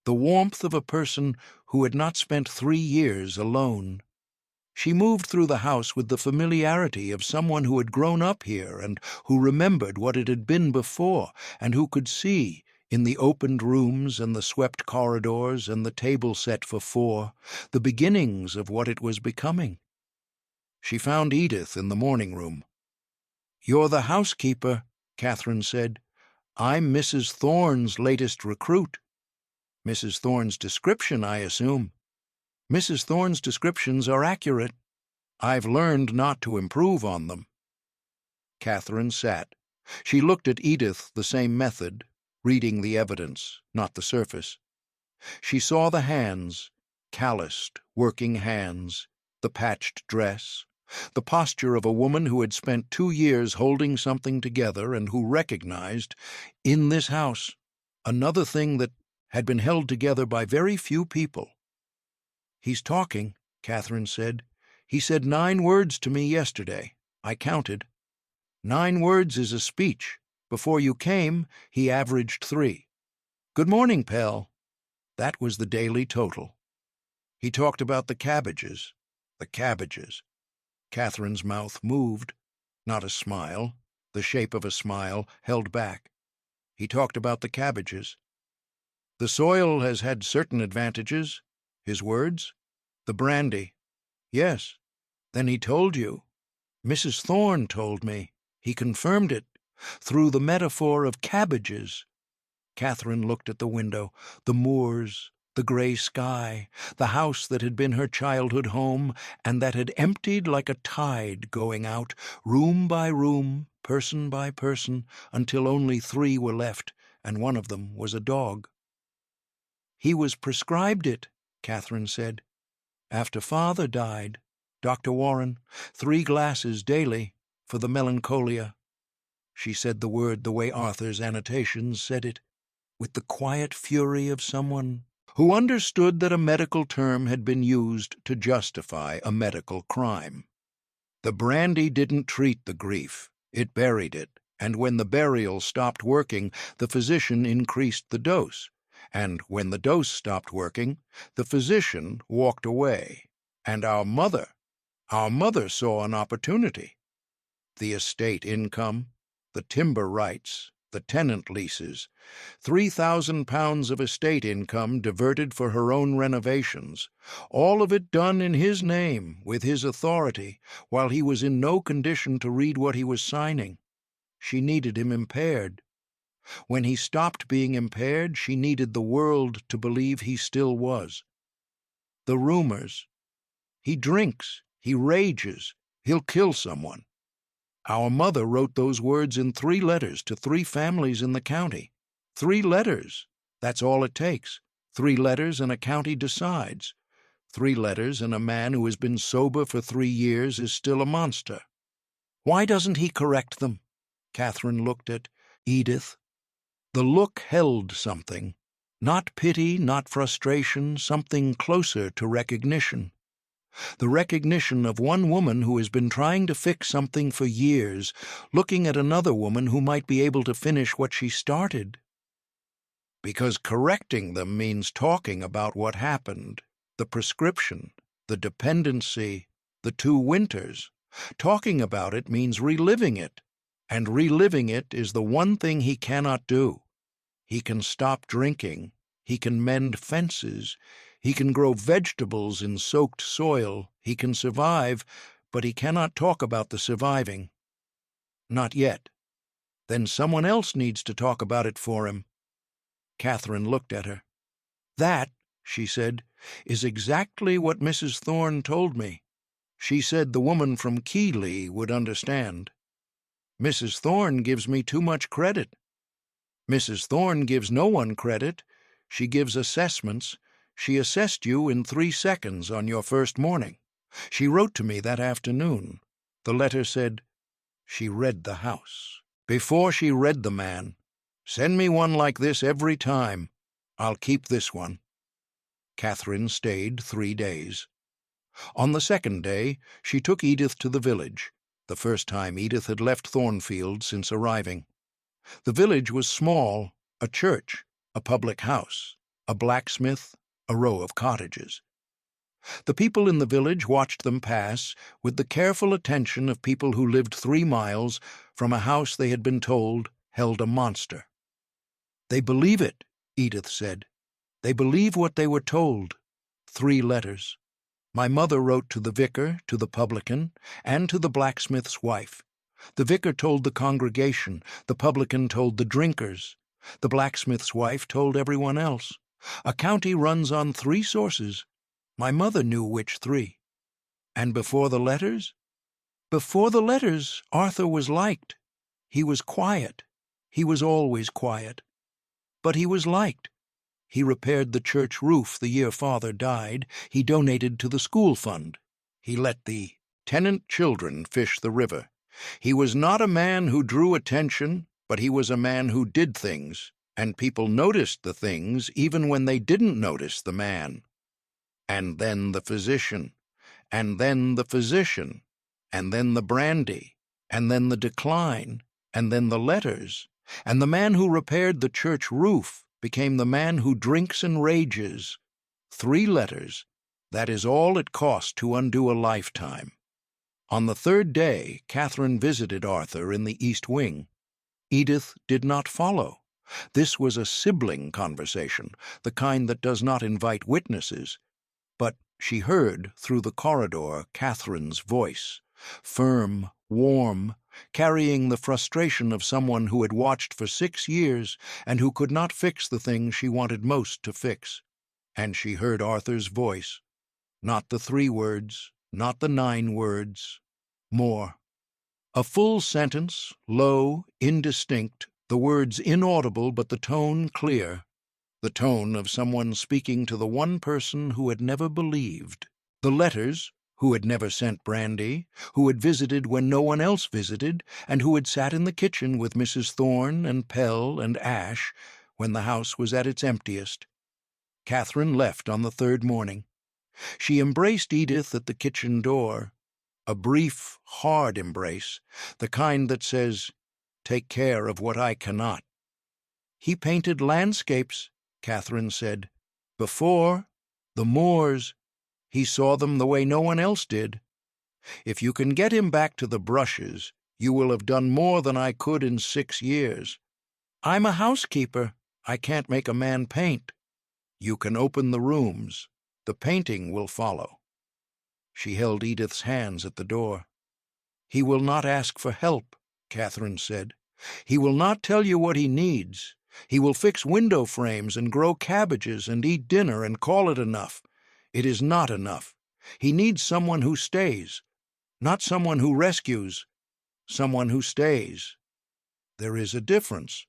the warmth of a person who had not spent 3 years alone. She moved through the house with the familiarity of someone who had grown up here and who remembered what it had been before and who could see, in the opened rooms and the swept corridors and the table set for 4, the beginnings of what it was becoming. She found Edith in the morning room. "You're the housekeeper," Catherine said. "I'm Mrs. Thorne's latest recruit." "Mrs. Thorne's description, I assume." "Mrs. Thorne's descriptions are accurate. I've learned not to improve on them." Catherine sat. She looked at Edith the same method, reading the evidence, not the surface. She saw the hands, calloused, working hands, the patched dress, the posture of a woman who had spent 2 years holding something together and who recognized, in this house, Another thing that had been held together by very few people. "He's talking," Catherine said. "He said 9 words to me yesterday. I counted. 9 words is a speech. Before you came, he averaged 3. Good morning, Pell." That was the daily total. He talked about the cabbages. The cabbages. Catherine's mouth moved. Not a smile, the shape of a smile, held back. He talked about the cabbages. "The soil has had certain advantages." His words? "The brandy." "Yes." "Then he told you." "Mrs. Thorne told me. He confirmed it, through the metaphor of cabbages." Catherine looked at the window, the moors, the gray sky, the house that had been her childhood home and that had emptied like a tide going out, room by room, person by person, until only 3 were left, and one of them was a dog. "He was prescribed it," Catherine said. "After father died. Dr. Warren, 3 glasses daily, for the melancholia." She said the word the way Arthur's annotations said it, with the quiet fury of someone who understood that a medical term had been used to justify a medical crime. The brandy didn't treat the grief, it buried it, and when the burial stopped working, the physician increased the dose, and when the dose stopped working, the physician walked away, and our mother saw an opportunity. The estate income, the timber rights, the tenant leases, £3,000 of estate income diverted for her own renovations, all of it done in his name, with his authority, while he was in no condition to read what he was signing. She needed him impaired. When he stopped being impaired, she needed the world to believe he still was. The rumors. He drinks, he rages, he'll kill someone. Our mother wrote those words in 3 letters to 3 families in the county. 3 letters. That's all it takes. 3 letters and a county decides. 3 letters and a man who has been sober for 3 years is still a monster. Why doesn't he correct them? Catherine looked at Edith. The look held something. Not pity, not frustration, something closer to recognition. The recognition of one woman who has been trying to fix something for years, looking at another woman who might be able to finish what she started. Because correcting them means talking about what happened, the prescription, the dependency, the 2 winters. Talking about it means reliving it, and reliving it is the one thing he cannot do. He can stop drinking, he can mend fences, he can grow vegetables in soaked soil, he can survive, but he cannot talk about the surviving. Not yet. Then someone else needs to talk about it for him. Catherine looked at her. "That," she said, "is exactly what Mrs. Thorne told me. She said the woman from Keighley would understand. Mrs. Thorne gives me too much credit." "Mrs. Thorne gives no one credit. She gives assessments. She assessed you in 3 seconds on your first morning. She wrote to me that afternoon. The letter said, she read the house. Before she read the man, 'Send me one like this every time. I'll keep this one.'" Catherine stayed 3 days. On the 2nd day, she took Edith to the village, the first time Edith had left Thornfield since arriving. The village was small, a church, a public house, a blacksmith, a row of cottages. The people in the village watched them pass with the careful attention of people who lived 3 miles from a house they had been told held a monster. "They believe it," Edith said. "They believe what they were told." 3 letters. My mother wrote to the vicar, to the publican, and to the blacksmith's wife. The vicar told the congregation, the publican told the drinkers. The blacksmith's wife told everyone else. A county runs on 3 sources. My mother knew which 3. And before the letters? Before the letters, Arthur was liked. He was quiet. He was always quiet. But he was liked. He repaired the church roof the year father died. He donated to the school fund. He let the tenant children fish the river. He was not a man who drew attention, but he was a man who did things, and people noticed the things even when they didn't notice the man. And then the physician, and then the physician, and then the brandy, and then the decline, and then the letters, and the man who repaired the church roof became the man who drinks and rages. 3 letters, that is all it cost to undo a lifetime. On the 3rd day, Catherine visited Arthur in the East Wing. Edith did not follow. This was a sibling conversation, the kind that does not invite witnesses. But she heard through the corridor Catherine's voice, firm, warm, carrying the frustration of someone who had watched for 6 years and who could not fix the thing she wanted most to fix. And she heard Arthur's voice, not the 3 words, not the 9 words, more. A full sentence, low, indistinct, the words inaudible but the tone clear, the tone of someone speaking to the one person who had never believed. The letters, who had never sent brandy, who had visited when no one else visited, and who had sat in the kitchen with Mrs. Thorne and Pell and Ash when the house was at its emptiest. Catherine left on the 3rd morning. She embraced Edith at the kitchen door, a brief, hard embrace, the kind that says, "Take care of what I cannot." "He painted landscapes," Catherine said. "Before, the moors. He saw them the way no one else did. If you can get him back to the brushes, you will have done more than I could in 6 years. I'm a housekeeper. I can't make a man paint. You can open the rooms. The painting will follow." She held Edith's hands at the door. "He will not ask for help," Catherine said. "He will not tell you what he needs. He will fix window frames and grow cabbages and eat dinner and call it enough. It is not enough. He needs someone who stays, not someone who rescues, someone who stays. There is a difference.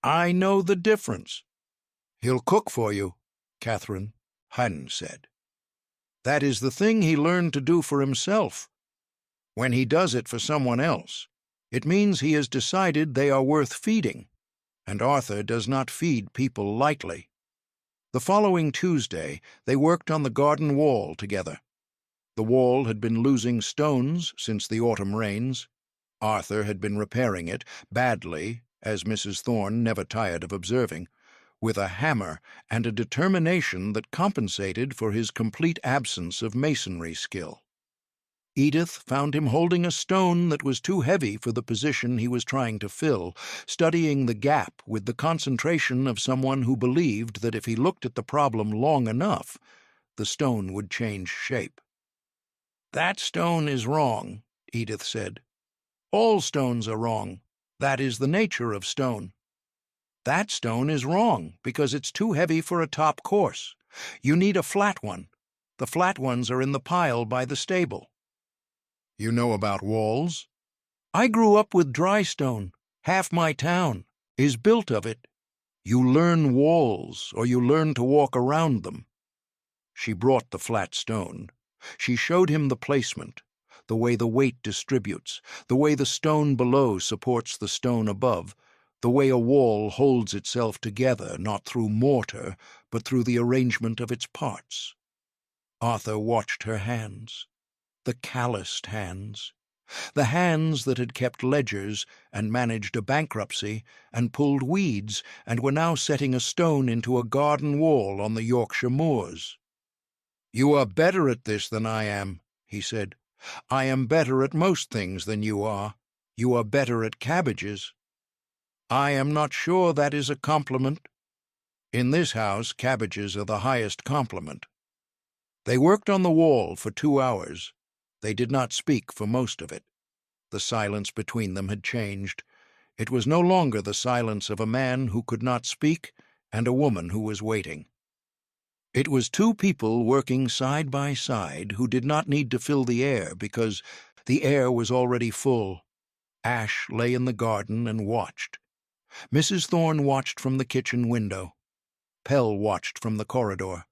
I know the difference." "He'll cook for you," Catherine hadn't said. "That is the thing he learned to do for himself. When he does it for someone else, it means he has decided they are worth feeding, and Arthur does not feed people lightly." The following Tuesday, they worked on the garden wall together. The wall had been losing stones since the autumn rains. Arthur had been repairing it, badly, as Mrs. Thorne never tired of observing, with a hammer and a determination that compensated for his complete absence of masonry skill. Edith found him holding a stone that was too heavy for the position he was trying to fill, studying the gap with the concentration of someone who believed that if he looked at the problem long enough, the stone would change shape. "That stone is wrong," Edith said. "All stones are wrong. That is the nature of stone. That stone is wrong because it's too heavy for a top course. You need a flat one. The flat ones are in the pile by the stable." "You know about walls?" "I grew up with dry stone. Half my town is built of it. You learn walls, or you learn to walk around them." She brought the flat stone. She showed him the placement, the way the weight distributes, the way the stone below supports the stone above, the way a wall holds itself together not through mortar, but through the arrangement of its parts. Arthur watched her hands, the calloused hands, the hands that had kept ledgers and managed a bankruptcy and pulled weeds and were now setting a stone into a garden wall on the Yorkshire moors. "You are better at this than I am," he said. "I am better at most things than you are. You are better at cabbages." "I am not sure that is a compliment. In this house, cabbages are the highest compliment." They worked on the wall for 2 hours. They did not speak for most of it. The silence between them had changed. It was no longer the silence of a man who could not speak and a woman who was waiting. It was 2 people working side by side who did not need to fill the air because the air was already full. Ash lay in the garden and watched. Mrs. Thorne watched from the kitchen window. Pell watched from the corridor.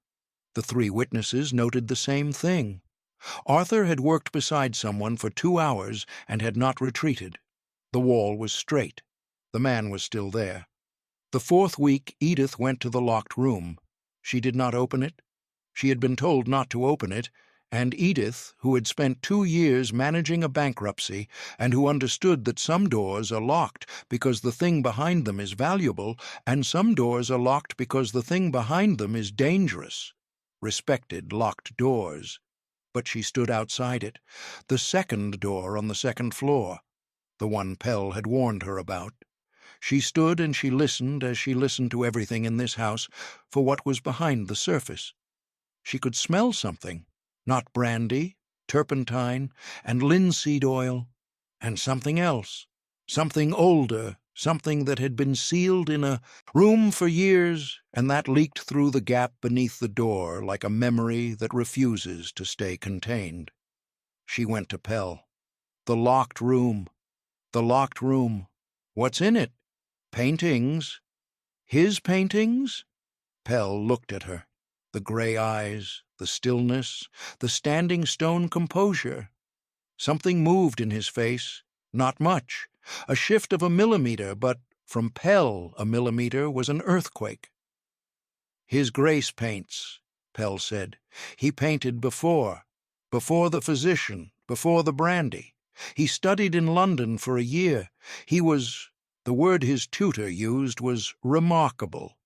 The 3 witnesses noted the same thing. Arthur had worked beside someone for 2 hours and had not retreated. The wall was straight. The man was still there. The fourth week, Edith went to the locked room. She did not open it. She had been told not to open it, and Edith, who had spent 2 years managing a bankruptcy and who understood that some doors are locked because the thing behind them is valuable and some doors are locked because the thing behind them is dangerous, respected locked doors. But she stood outside it, the second door on the second floor, the one Pell had warned her about. She stood and she listened as she listened to everything in this house for what was behind the surface. She could smell something, not brandy, turpentine, and linseed oil, and something else, something older, something that had been sealed in a room for years, and that leaked through the gap beneath the door like a memory that refuses to stay contained. She went to Pell. The locked room. The locked room. What's in it? Paintings. His paintings? Pell looked at her. The gray eyes, the stillness, the standing stone composure. Something moved in his face, not much, a shift of a millimeter, but from Pell a millimeter was an earthquake. His Grace paints, Pell said. He painted before the physician, before the brandy. He studied in London for a year. He was, the word his tutor used was remarkable.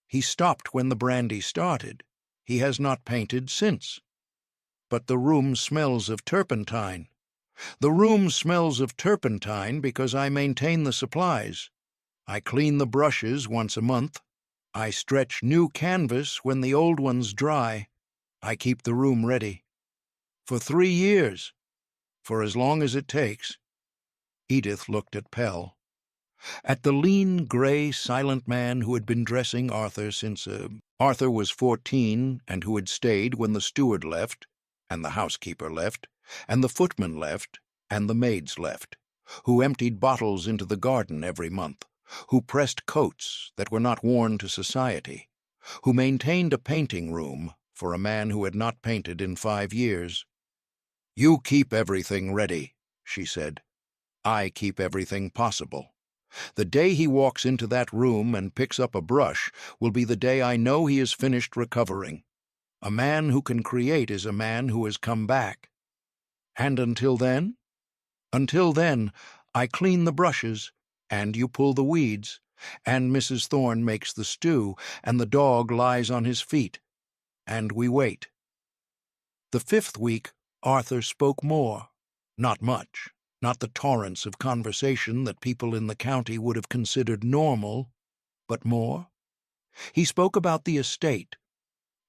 He stopped when the brandy started. He has not painted since. But the room smells of turpentine. The room smells of turpentine because I maintain the supplies. I clean the brushes once a month. I stretch new canvas when the old one's dry. I keep the room ready. For 3 years. For as long as it takes. Edith looked at Pell. At the lean, gray, silent man who had been dressing Arthur since Arthur was 14 and who had stayed when the steward left, and the housekeeper left, and the footman left, and the maids left, who emptied bottles into the garden every month, who pressed coats that were not worn to society, who maintained a painting room for a man who had not painted in 5 years. "You keep everything ready," she said. "I keep everything possible. The day he walks into that room and picks up a brush will be the day I know he has finished recovering. A man who can create is a man who has come back. And until then? Until then, I clean the brushes, and you pull the weeds, and Mrs. Thorne makes the stew, and the dog lies on his feet, and we wait." The 5th week, Arthur spoke more. Not much. Not the torrents of conversation that people in the county would have considered normal, but more. He spoke about the estate,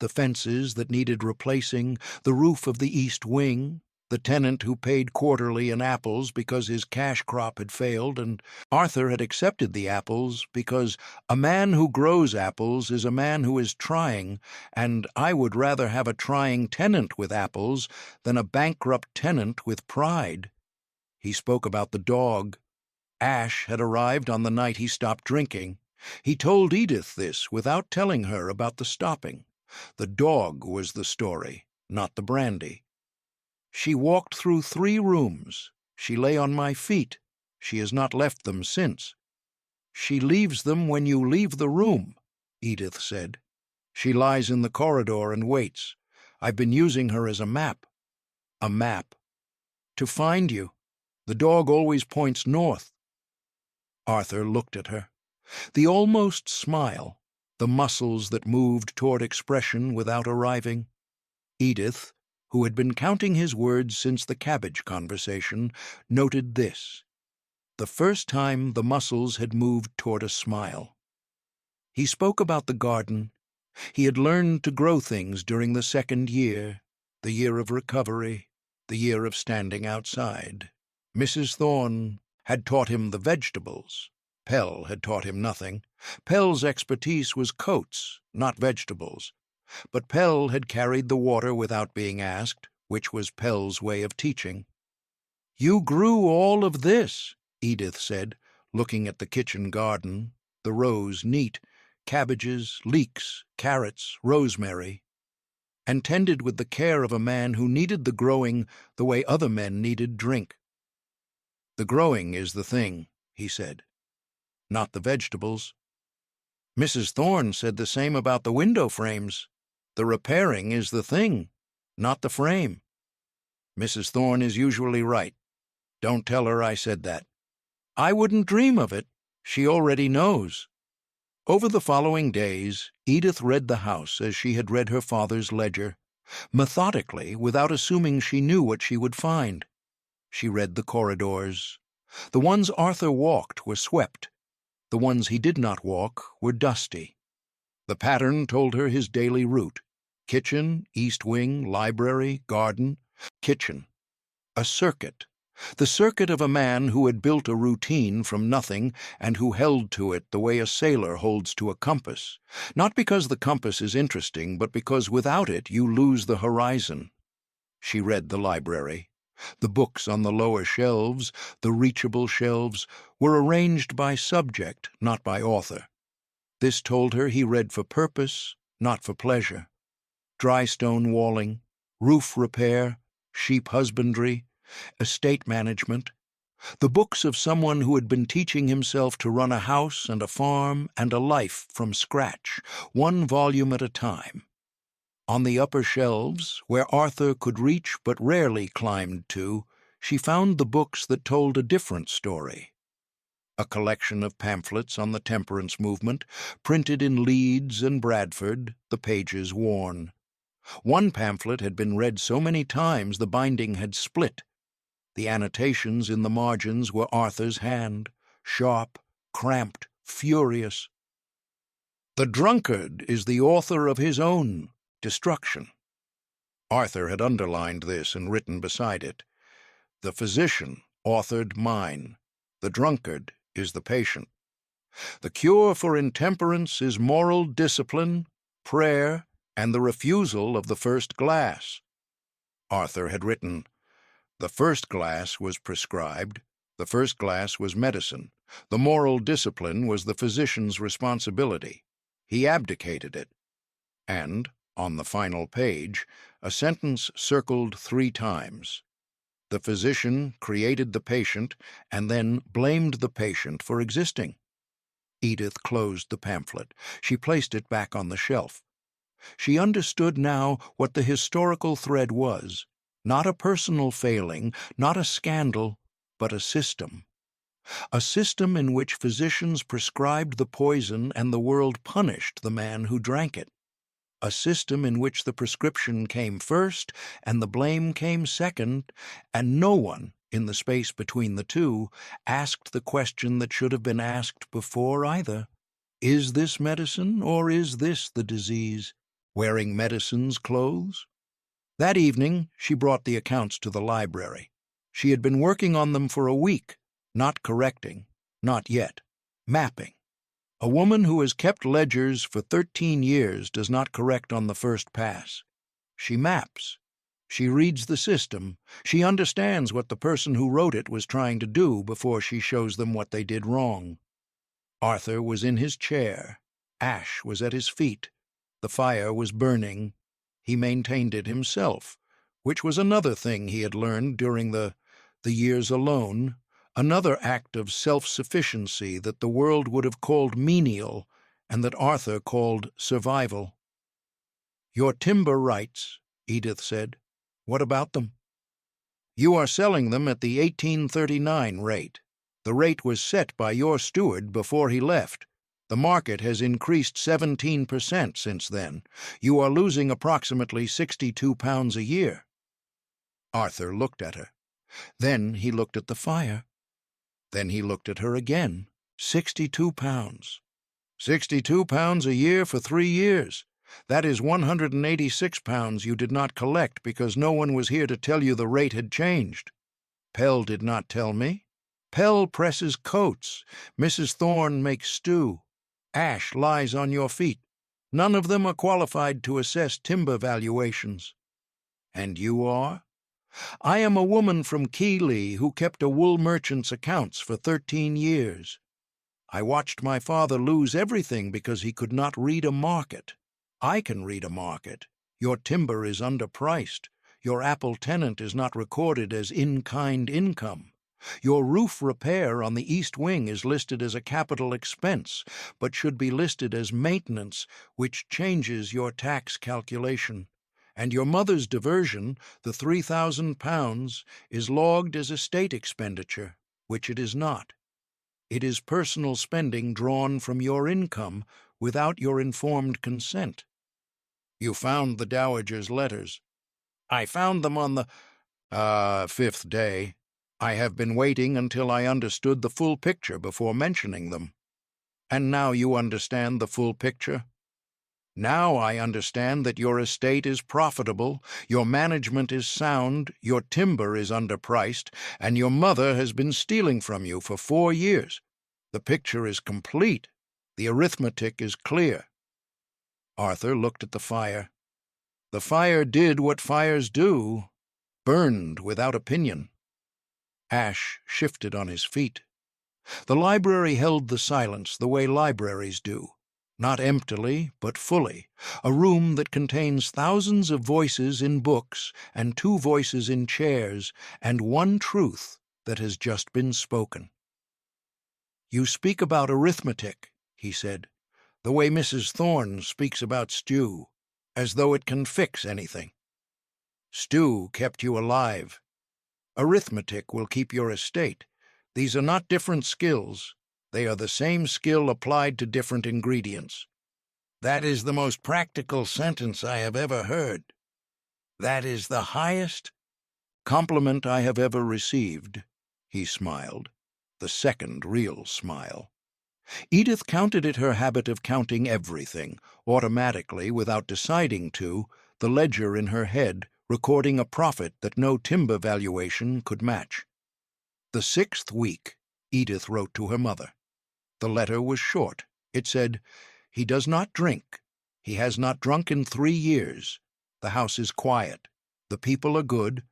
the fences that needed replacing, the roof of the east wing, the tenant who paid quarterly in apples because his cash crop had failed, and Arthur had accepted the apples because a man who grows apples is a man who is trying, and I would rather have a trying tenant with apples than a bankrupt tenant with pride. He spoke about the dog. Ash had arrived on the night he stopped drinking. He told Edith this without telling her about the stopping. The dog was the story, not the brandy. She walked through 3 rooms. She lay on my feet. She has not left them since. "She leaves them when you leave the room," Edith said. "She lies in the corridor and waits. I've been using her as a map." "A map." "To find you. The dog always points north." Arthur looked at her. The almost smile, the muscles that moved toward expression without arriving. Edith, who had been counting his words since the cabbage conversation, noted this. The first time the muscles had moved toward a smile. He spoke about the garden. He had learned to grow things during the 2nd year, the year of recovery, the year of standing outside. Mrs. Thorne had taught him the vegetables. Pell had taught him nothing. Pell's expertise was coats, not vegetables. But Pell had carried the water without being asked, which was Pell's way of teaching. "You grew all of this," Edith said, looking at the kitchen garden, the rows neat, cabbages, leeks, carrots, rosemary, and tended with the care of a man who needed the growing the way other men needed drink. "The growing is the thing," he said, "not the vegetables." Mrs. Thorne said the same about the window frames. The repairing is the thing, not the frame. Mrs. Thorne is usually right. Don't tell her I said that. I wouldn't dream of it. She already knows. Over the following days, Edith read the house as she had read her father's ledger, methodically, without assuming she knew what she would find. She read the corridors. The ones Arthur walked were swept. The ones he did not walk were dusty. The pattern told her his daily route: kitchen, east wing, library, garden. Kitchen. A circuit. The circuit of a man who had built a routine from nothing and who held to it the way a sailor holds to a compass, not because the compass is interesting, but because without it you lose the horizon. She read the library. The books on the lower shelves, the reachable shelves, were arranged by subject, not by author. This told her he read for purpose, not for pleasure. Dry stone walling, roof repair, sheep husbandry, estate management, the books of someone who had been teaching himself to run a house and a farm and a life from scratch, one volume at a time. On the upper shelves, where Arthur could reach but rarely climbed to, she found the books that told a different story. A collection of pamphlets on the temperance movement, printed in Leeds and Bradford, the pages worn. One pamphlet had been read so many times the binding had split. The annotations in the margins were Arthur's hand, sharp, cramped, furious. The drunkard is the author of his own destruction. Arthur had underlined this and written beside it. The physician authored mine. The drunkard is the patient. The cure for intemperance is moral discipline, prayer, and the refusal of the first glass. Arthur had written, the first glass was prescribed, the first glass was medicine, the moral discipline was the physician's responsibility. He abdicated it. And, on the final page, a sentence circled 3 times. The physician created the patient and then blamed the patient for existing. Edith closed the pamphlet. She placed it back on the shelf. She understood now what the historical thread was. Not a personal failing, not a scandal, but a system. A system in which physicians prescribed the poison and the world punished the man who drank it. A system in which the prescription came first and the blame came second, and no one, in the space between the two, asked the question that should have been asked before either. Is this medicine, or is this the disease? Wearing medicine's clothes? That evening, she brought the accounts to the library. She had been working on them for a week, not correcting, not yet, mapping. A woman who has kept ledgers for 13 years does not correct on the first pass. She maps. She reads the system. She understands what the person who wrote it was trying to do before she shows them what they did wrong. Arthur was in his chair. Ash was at his feet. The fire was burning. He maintained it himself, which was another thing he had learned during the years alone, another act of self-sufficiency that the world would have called menial and that Arthur called survival. Your timber rights, Edith said. What about them? You are selling them at the 1839 rate. The rate was set by your steward before he left. The market has increased 17% since then. You are losing approximately £62 a year. Arthur looked at her. Then he looked at the fire. Then he looked at her again. £62. £62 a year for 3 years. That is £186 you did not collect because no one was here to tell you the rate had changed. Pell did not tell me. Pell presses coats. Mrs. Thorne makes stew. Ash lies on your feet. None of them are qualified to assess timber valuations. And you are? I am a woman from Keighley who kept a wool merchant's accounts for 13 years. I watched my father lose everything because he could not read a market. I can read a market. Your timber is underpriced. Your apple tenant is not recorded as in-kind income. Your roof repair on the east wing is listed as a capital expense, but should be listed as maintenance, which changes your tax calculation. And your mother's diversion, the £3,000, is logged as a state expenditure, which it is not. It is personal spending drawn from your income without your informed consent. You found the dowager's letters. I found them on the fifth day. I have been waiting until I understood the full picture before mentioning them. And now you understand the full picture? Now I understand that your estate is profitable, your management is sound, your timber is underpriced, and your mother has been stealing from you for 4 years. The picture is complete. The arithmetic is clear. Arthur looked at the fire. The fire did what fires do, burned without opinion. Ash shifted on his feet. The library held the silence the way libraries do, not emptily, but fully, a room that contains thousands of voices in books and 2 voices in chairs and one truth that has just been spoken. You speak about arithmetic, he said, the way Mrs. Thorne speaks about stew, as though it can fix anything. Stew kept you alive. Arithmetic will keep your estate. These are not different skills. They are the same skill applied to different ingredients. That is the most practical sentence I have ever heard. That is the highest compliment I have ever received, he smiled, the second real smile. Edith counted it her habit of counting everything, automatically, without deciding to, the ledger in her head, recording a profit that no timber valuation could match. The 6th week, Edith wrote to her mother. The letter was short. It said, "He does not drink. He has not drunk in 3 years. The house is quiet. The people are good.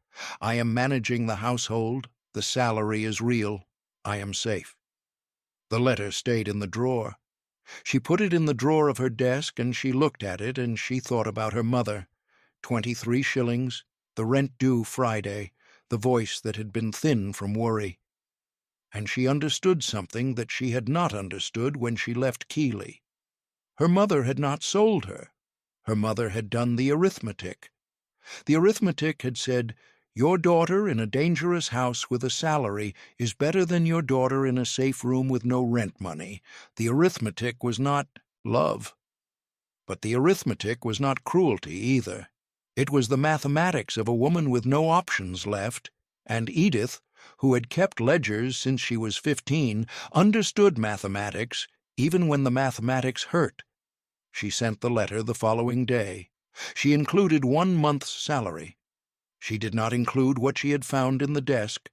I am managing the household. The salary is real. I am safe." The letter stayed in the drawer. She put it in the drawer of her desk, and she looked at it, and she thought about her mother. 23 shillings, the rent due Friday, the voice that had been thin from worry. And she understood something that she had not understood when she left Keighley. Her mother had not sold her. Her mother had done the arithmetic. The arithmetic had said, your daughter in a dangerous house with a salary is better than your daughter in a safe room with no rent money. The arithmetic was not love. But the arithmetic was not cruelty either. It was the mathematics of a woman with no options left, and Edith, who had kept ledgers since she was 15, understood mathematics even when the mathematics hurt. She sent the letter the following day. She included 1 month's salary. She did not include what she had found in the desk,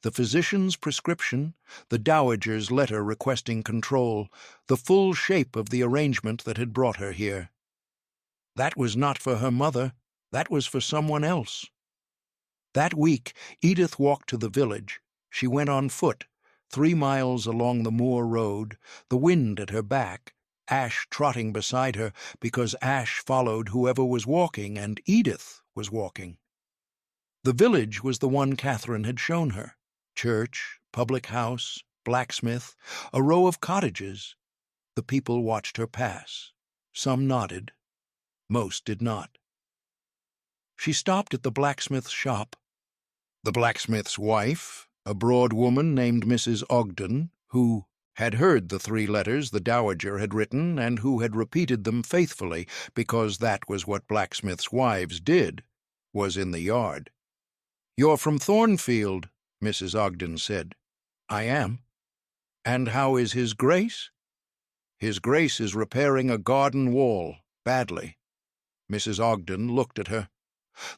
the physician's prescription, the dowager's letter requesting control, the full shape of the arrangement that had brought her here. That was not for her mother. That was for someone else. That week, Edith walked to the village. She went on foot, 3 miles along the moor road, the wind at her back, Ash trotting beside her because Ash followed whoever was walking, and Edith was walking. The village was the one Catherine had shown her. Church, public house, blacksmith, a row of cottages. The people watched her pass. Some nodded. Most did not. She stopped at the blacksmith's shop. The blacksmith's wife, a broad woman named Mrs. Ogden, who had heard the 3 letters the dowager had written and who had repeated them faithfully because that was what blacksmiths' wives did, was in the yard. "You're from Thornfield," Mrs. Ogden said. "I am." "And how is His Grace?" "His Grace is repairing a garden wall, badly." Mrs. Ogden looked at her.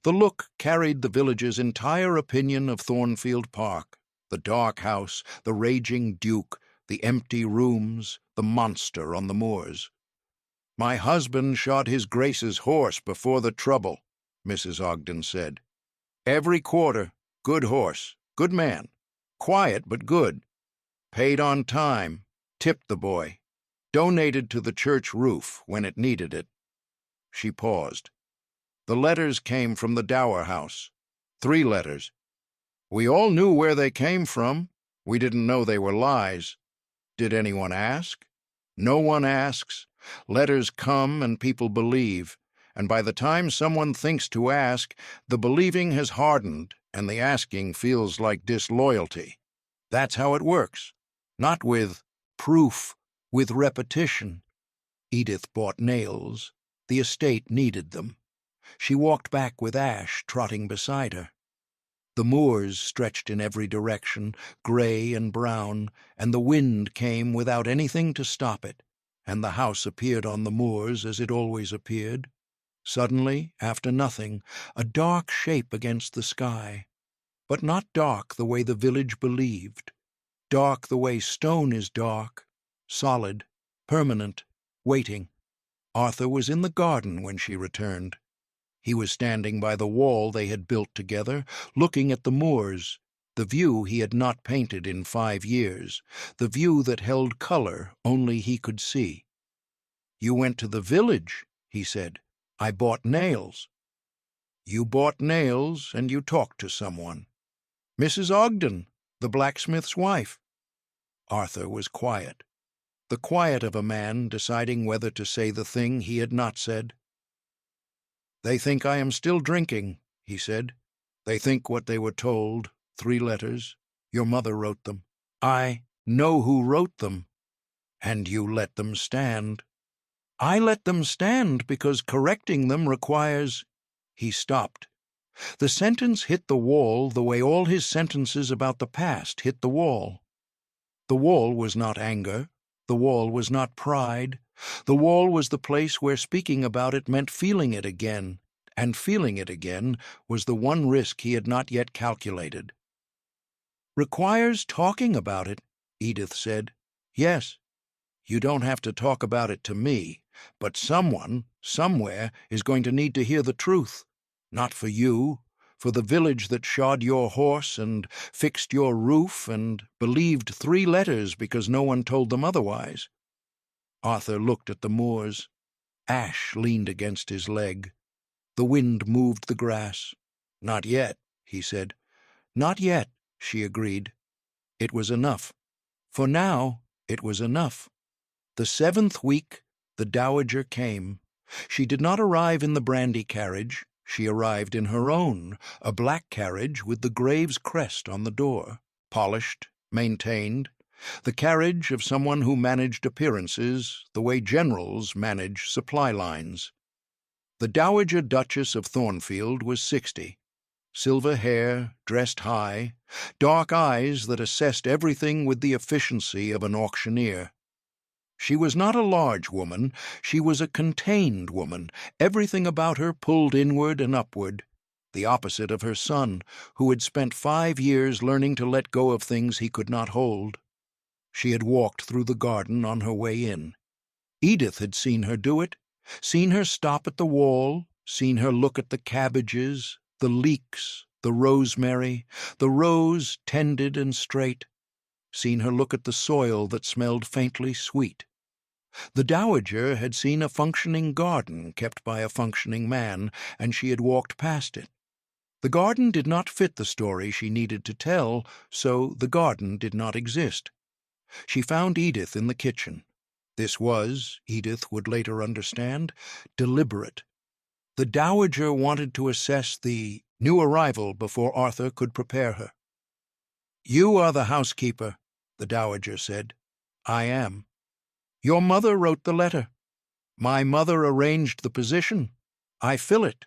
The look carried the village's entire opinion of Thornfield Park, the dark house, the raging duke, the empty rooms, the monster on the moors. "My husband shot His Grace's horse before the trouble," Mrs. Ogden said. "Every quarter, good horse, good man, quiet but good. Paid on time, tipped the boy, donated to the church roof when it needed it." She paused. "The letters came from the dower house. 3 letters. We all knew where they came from. We didn't know they were lies. Did anyone ask? No one asks. Letters come and people believe, and by the time someone thinks to ask, the believing has hardened and the asking feels like disloyalty. That's how it works. Not with proof, with repetition. Edith bought nails. The estate needed them. She walked back with Ash trotting beside her. The moors stretched in every direction, gray and brown, and the wind came without anything to stop it, and the house appeared on the moors as it always appeared. Suddenly, after nothing, a dark shape against the sky, but not dark the way the village believed. Dark the way stone is dark, solid, permanent, waiting. Arthur was in the garden when she returned. He was standing by the wall they had built together, looking at the moors, the view he had not painted in 5 years, the view that held color only he could see. "You went to the village," he said. "I bought nails." "You bought nails, and you talked to someone. Mrs. Ogden, the blacksmith's wife." Arthur was quiet. The quiet of a man deciding whether to say the thing he had not said. "They think I am still drinking," he said. "They think what they were told, 3 letters. Your mother wrote them. I know who wrote them. And you let them stand." "I let them stand because correcting them requires—" He stopped. The sentence hit the wall the way all his sentences about the past hit the wall. The wall was not anger. The wall was not pride. The wall was the place where speaking about it meant feeling it again, and feeling it again was the one risk he had not yet calculated. "Requires talking about it," Edith said. "Yes. You don't have to talk about it to me, but someone, somewhere, is going to need to hear the truth. Not for you, for the village that shod your horse and fixed your roof and believed 3 letters because no one told them otherwise." Arthur looked at the moors. Ash leaned against his leg. The wind moved the grass. "Not yet," he said. "Not yet," she agreed. It was enough. For now, it was enough. The 7th week, the dowager came. She did not arrive in the brandy carriage. She arrived in her own, a black carriage with the Graves crest on the door, polished, maintained, the carriage of someone who managed appearances the way generals manage supply lines. The Dowager Duchess of Thornfield was 60. Silver hair, dressed high, dark eyes that assessed everything with the efficiency of an auctioneer. She was not a large woman, she was a contained woman, everything about her pulled inward and upward, the opposite of her son, who had spent 5 years learning to let go of things he could not hold. She had walked through the garden on her way in. Edith had seen her do it, seen her stop at the wall, seen her look at the cabbages, the leeks, the rosemary, the rose tended and straight, seen her look at the soil that smelled faintly sweet. The dowager had seen a functioning garden kept by a functioning man, and she had walked past it. The garden did not fit the story she needed to tell, so the garden did not exist. She found Edith in the kitchen. This was, Edith would later understand, deliberate. The dowager wanted to assess the new arrival before Arthur could prepare her. "You are the housekeeper," the dowager said. "I am." "Your mother wrote the letter." "My mother arranged the position. I fill it."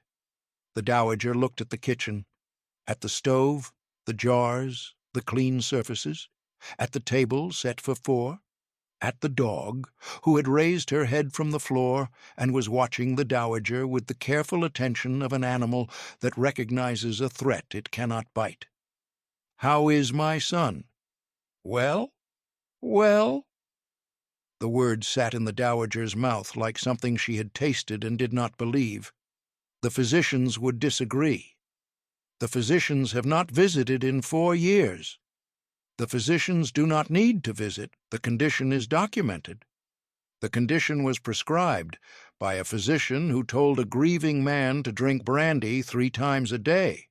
The dowager looked at the kitchen, at the stove, the jars, the clean surfaces, at the table set for 4, at the dog, who had raised her head from the floor and was watching the dowager with the careful attention of an animal that recognizes a threat it cannot bite. "How is my son?" "Well? Well?" The words sat in the dowager's mouth like something she had tasted and did not believe. The physicians would disagree. The physicians have not visited in 4 years. The physicians do not need to visit. The condition is documented. The condition was prescribed by a physician who told a grieving man to drink brandy 3 times a day.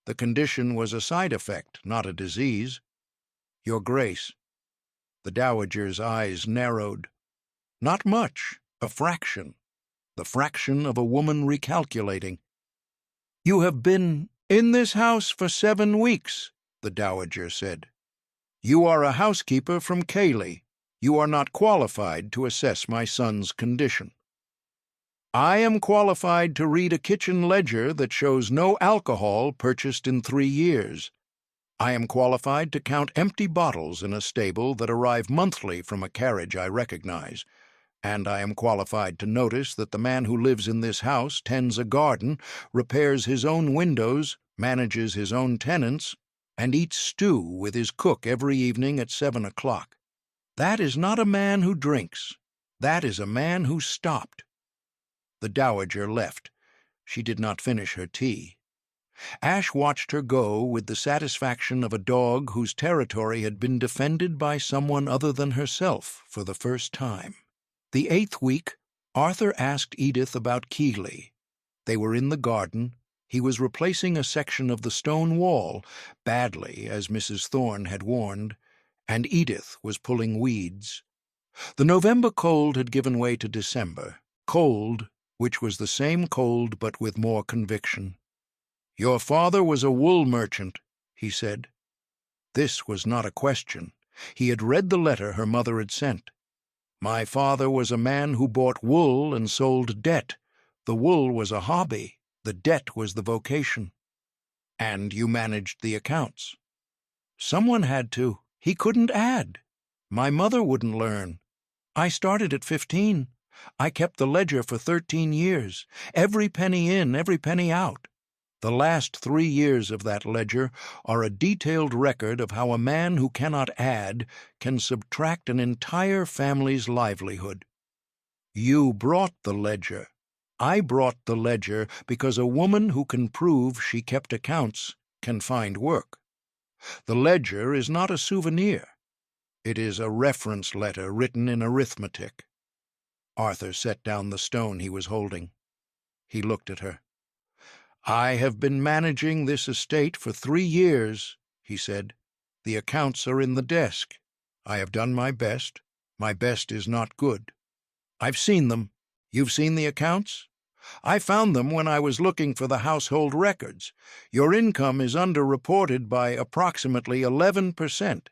The condition was a side effect, not a disease. Your Grace. The dowager's eyes narrowed. Not much, a fraction. The fraction of a woman recalculating. You have been in this house for 7 weeks, the dowager said. You are a housekeeper from Cayley. You are not qualified to assess my son's condition. I am qualified to read a kitchen ledger that shows no alcohol purchased in 3 years. I am qualified to count empty bottles in a stable that arrive monthly from a carriage I recognize. And I am qualified to notice that the man who lives in this house tends a garden, repairs his own windows, manages his own tenants, and eats stew with his cook every evening at 7 o'clock. That is not a man who drinks. That is a man who stopped. The dowager left. She did not finish her tea. Ash watched her go with the satisfaction of a dog whose territory had been defended by someone other than herself for the first time. The 8th week, Arthur asked Edith about Keighley. They were in the garden. He was replacing a section of the stone wall, badly, as Mrs. Thorne had warned, and Edith was pulling weeds. The November cold had given way to December, cold, which was the same cold but with more conviction. Your father was a wool merchant, he said. This was not a question. He had read the letter her mother had sent. My father was a man who bought wool and sold debt. The wool was a hobby. The debt was the vocation. And you managed the accounts. Someone had to. He couldn't add. My mother wouldn't learn. I started at 15. I kept the ledger for 13 years. Every penny in, every penny out. The last 3 years of that ledger are a detailed record of how a man who cannot add can subtract an entire family's livelihood. You brought the ledger. I brought the ledger because a woman who can prove she kept accounts can find work. The ledger is not a souvenir. It is a reference letter written in arithmetic. Arthur set down the stone he was holding. He looked at her. I have been managing this estate for 3 years, he said. The accounts are in the desk. I have done my best. My best is not good. I've seen them. You've seen the accounts? I found them when I was looking for the household records. Your income is underreported by approximately 11%.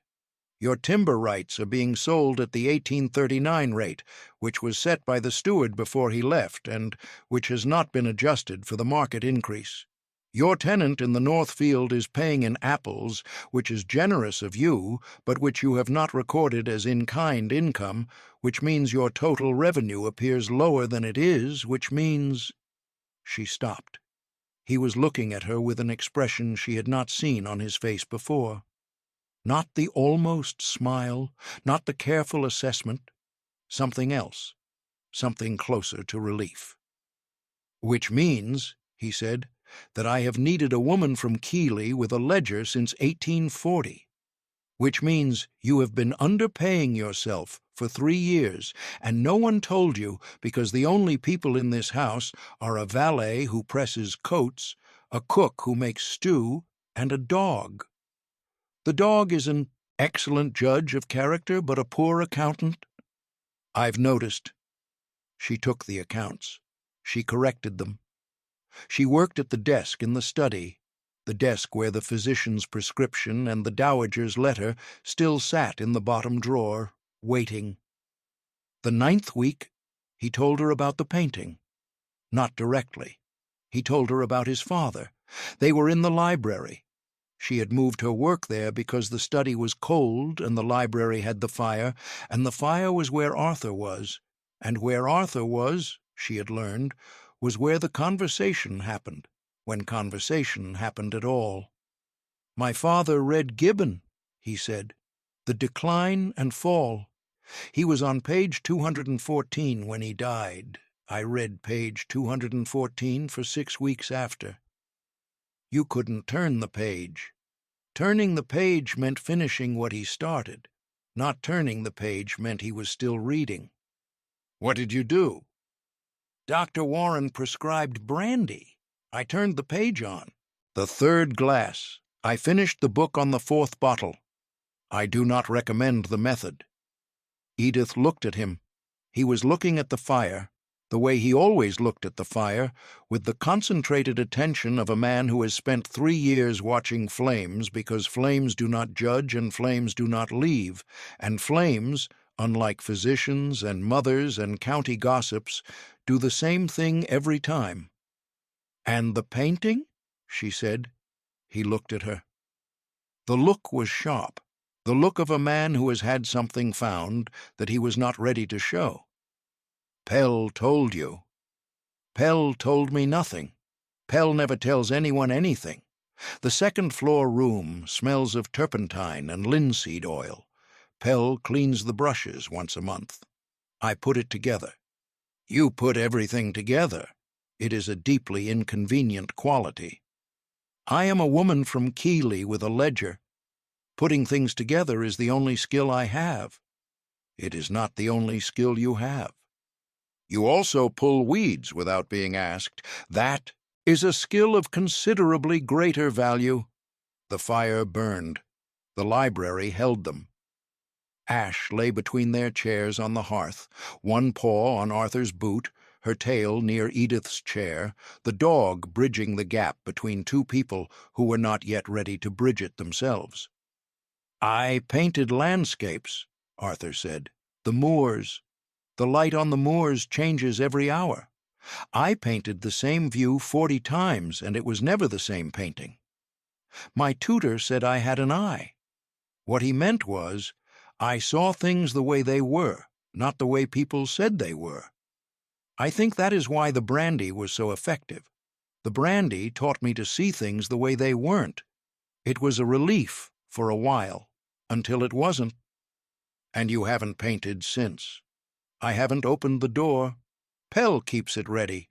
Your timber rights are being sold at the 1839 rate, which was set by the steward before he left, and which has not been adjusted for the market increase. Your tenant in the Northfield is paying in apples, which is generous of you, but which you have not recorded as in-kind income, which means your total revenue appears lower than it is, which means— She stopped. He was looking at her with an expression she had not seen on his face before. Not the almost smile, not the careful assessment, something else, something closer to relief. Which means, he said, that I have needed a woman from Keighley with a ledger since 1840. Which means you have been underpaying yourself for 3 years, and no one told you because the only people in this house are a valet who presses coats, a cook who makes stew, and a dog. The dog is an excellent judge of character, but a poor accountant. I've noticed. She took the accounts. She corrected them. She worked at the desk in the study, the desk where the physician's prescription and the dowager's letter still sat in the bottom drawer, waiting. The 9th week, he told her about the painting. Not directly. He told her about his father. They were in the library. She had moved her work there because the study was cold and the library had the fire, and the fire was where Arthur was, and where Arthur was, she had learned, was where the conversation happened, when conversation happened at all. My father read Gibbon, he said, The Decline and Fall. He was on page 214 when he died. I read page 214 for 6 weeks after. You couldn't turn the page. Turning the page meant finishing what he started. Not turning the page meant he was still reading. What did you do? Dr. Warren prescribed brandy. I turned the page on. The third glass. I finished the book on the fourth bottle. I do not recommend the method. Edith looked at him. He was looking at the fire, the way he always looked at the fire, with the concentrated attention of a man who has spent 3 years watching flames, because flames do not judge and flames do not leave, and flames, unlike physicians and mothers and county gossips, do the same thing every time. "And the painting?" she said. He looked at her. The look was sharp, the look of a man who has had something found that he was not ready to show. "Pell told you." "Pell told me nothing. Pell never tells anyone anything. The second-floor room smells of turpentine and linseed oil. Pell cleans the brushes once a month. I put it together." "You put everything together. It is a deeply inconvenient quality." "I am a woman from Keighley with a ledger. Putting things together is the only skill I have." "It is not the only skill you have. You also pull weeds without being asked. That is a skill of considerably greater value." The fire burned. The library held them. Ash lay between their chairs on the hearth, one paw on Arthur's boot, her tail near Edith's chair, the dog bridging the gap between two people who were not yet ready to bridge it themselves. "I painted landscapes," Arthur said. "The moors. The light on the moors changes every hour. I painted the same view 40 times, and it was never the same painting. My tutor said I had an eye. What he meant was, I saw things the way they were, not the way people said they were. I think that is why the brandy was so effective. The brandy taught me to see things the way they weren't. It was a relief for a while, until it wasn't." "And you haven't painted since?" "I haven't opened the door. Pell keeps it ready.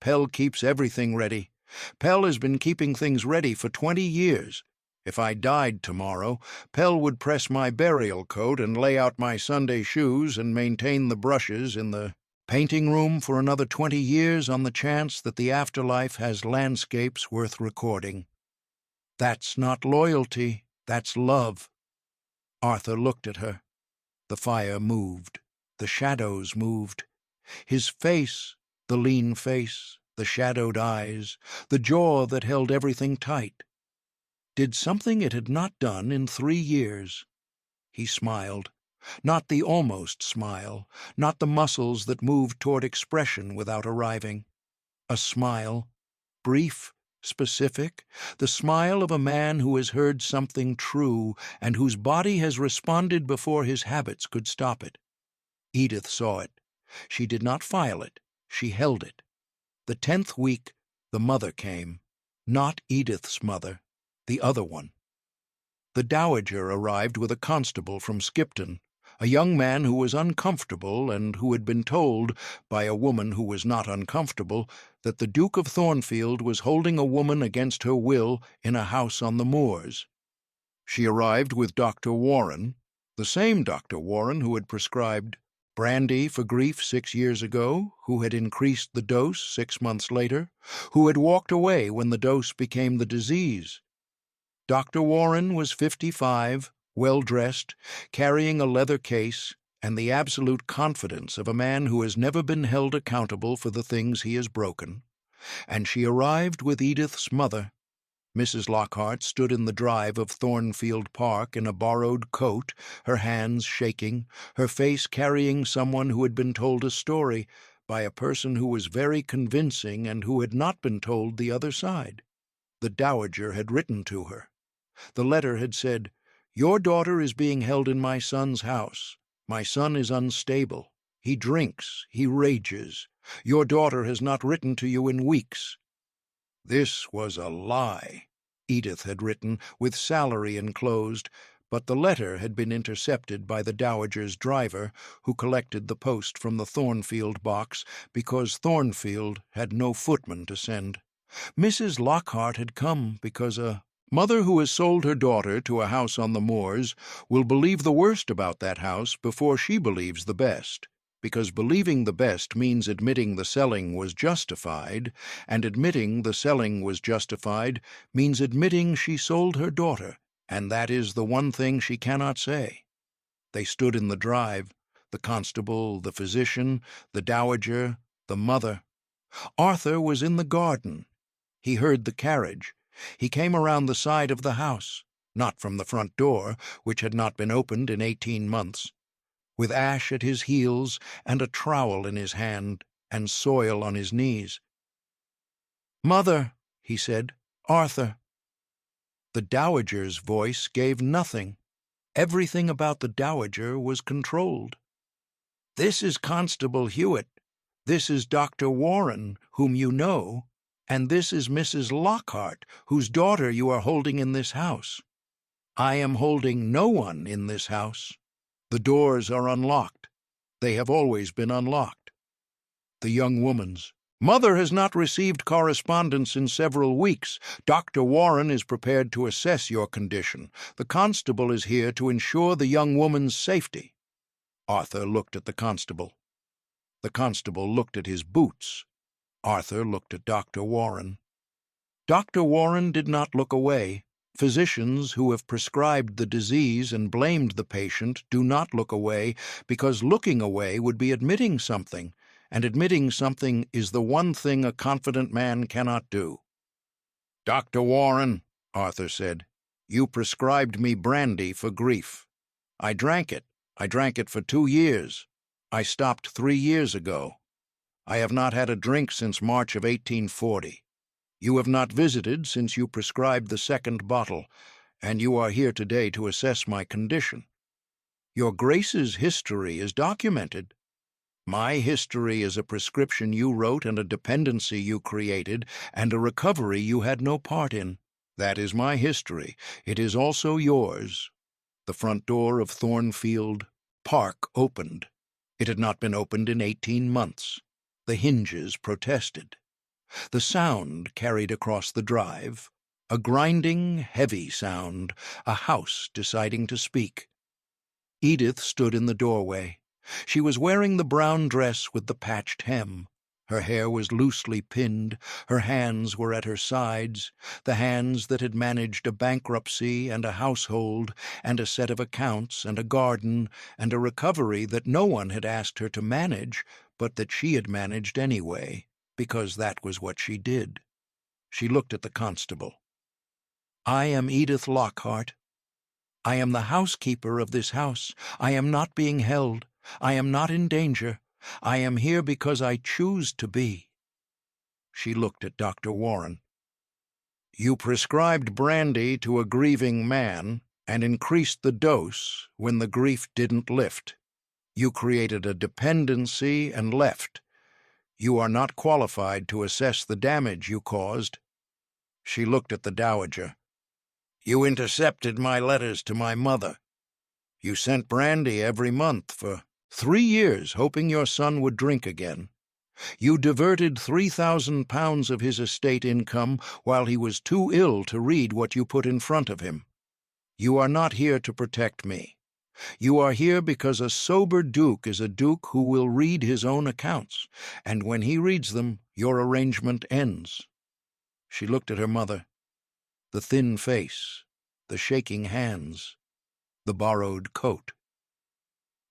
Pell keeps everything ready. Pell has been keeping things ready for 20 years. If I died tomorrow, Pell would press my burial coat and lay out my Sunday shoes and maintain the brushes in the painting room for another 20 years on the chance that the afterlife has landscapes worth recording. That's not loyalty, that's love." Arthur looked at her. The fire moved. The shadows moved. His face, the lean face, the shadowed eyes, the jaw that held everything tight, did something it had not done in 3 years. He smiled. Not the almost smile, not the muscles that moved toward expression without arriving. A smile, brief, specific, the smile of a man who has heard something true and whose body has responded before his habits could stop it. Edith saw it. She did not file it. She held it. The 10th week, the mother came. Not Edith's mother, the other one. The dowager arrived with a constable from Skipton, a young man who was uncomfortable and who had been told, by a woman who was not uncomfortable, that the Duke of Thornfield was holding a woman against her will in a house on the moors. She arrived with Dr. Warren, the same Dr. Warren who had prescribed brandy for grief 6 years ago, who had increased the dose 6 months later, who had walked away when the dose became the disease. Dr. Warren was 55, well-dressed, carrying a leather case, and the absolute confidence of a man who has never been held accountable for the things he has broken. And she arrived with Edith's mother. Mrs. Lockhart stood in the drive of Thornfield Park in a borrowed coat, her hands shaking, her face carrying someone who had been told a story by a person who was very convincing and who had not been told the other side. The dowager had written to her. The letter had said, "Your daughter is being held in my son's house. My son is unstable. He drinks. He rages. Your daughter has not written to you in weeks." This was a lie, Edith had written, with salary enclosed, but the letter had been intercepted by the dowager's driver, who collected the post from the Thornfield box because Thornfield had no footman to send. Mrs. Lockhart had come because a mother who has sold her daughter to a house on the moors will believe the worst about that house before she believes the best. because believing the best means admitting the selling was justified, and admitting the selling was justified means admitting she sold her daughter, and that is the one thing she cannot say. They stood in the drive, the constable, the physician, the dowager, the mother. Arthur was in the garden. He heard the carriage. He came around the side of the house, not from the front door, which had not been opened in 18 months, with Ash at his heels and a trowel in his hand and soil on his knees. "Mother," he said, "Arthur." The dowager's voice gave nothing. Everything about the dowager was controlled. "This is Constable Hewitt. This is Dr. Warren, whom you know, and this is Mrs. Lockhart, whose daughter you are holding in this house. I am holding no one in this house. The doors are unlocked. They have always been unlocked." The young woman's, "Mother has not received correspondence in several weeks. Dr. Warren is prepared to assess your condition. The constable is here to ensure the young woman's safety." Arthur looked at the constable. The constable looked at his boots. Arthur looked at Dr. Warren. Dr. Warren did not look away. Physicians who have prescribed the disease and blamed the patient do not look away, because looking away would be admitting something, and admitting something is the one thing a confident man cannot do. "Dr. Warren," Arthur said, "you prescribed me brandy for grief. I drank it. I drank it for 2 years. I stopped 3 years ago. I have not had a drink since March of 1840. You have not visited since you prescribed the second bottle, and you are here today to assess my condition. Your Grace's history is documented. My history is a prescription you wrote and a dependency you created and a recovery you had no part in. That is my history. It is also yours." The front door of Thornfield Park opened. It had not been opened in 18 months. The hinges protested. The sound carried across the drive, a grinding, heavy sound, a house deciding to speak. Edith stood in the doorway. She was wearing the brown dress with the patched hem. Her hair was loosely pinned, her hands were at her sides, the hands that had managed a bankruptcy and a household and a set of accounts and a garden and a recovery that no one had asked her to manage, but that she had managed anyway, because that was what she did. She looked at the constable. "I am Edith Lockhart. I am the housekeeper of this house. I am not being held. I am not in danger. I am here because I choose to be." She looked at Dr. Warren. "You prescribed brandy to a grieving man and increased the dose when the grief didn't lift. You created a dependency and left. You are not qualified to assess the damage you caused." She looked at the dowager. "You intercepted my letters to my mother. You sent brandy every month for 3 years, hoping your son would drink again. You diverted £3,000 of his estate income while he was too ill to read what you put in front of him. You are not here to protect me. You are here because a sober duke is a duke who will read his own accounts, and when he reads them, your arrangement ends." She looked at her mother. The thin face, the shaking hands, the borrowed coat.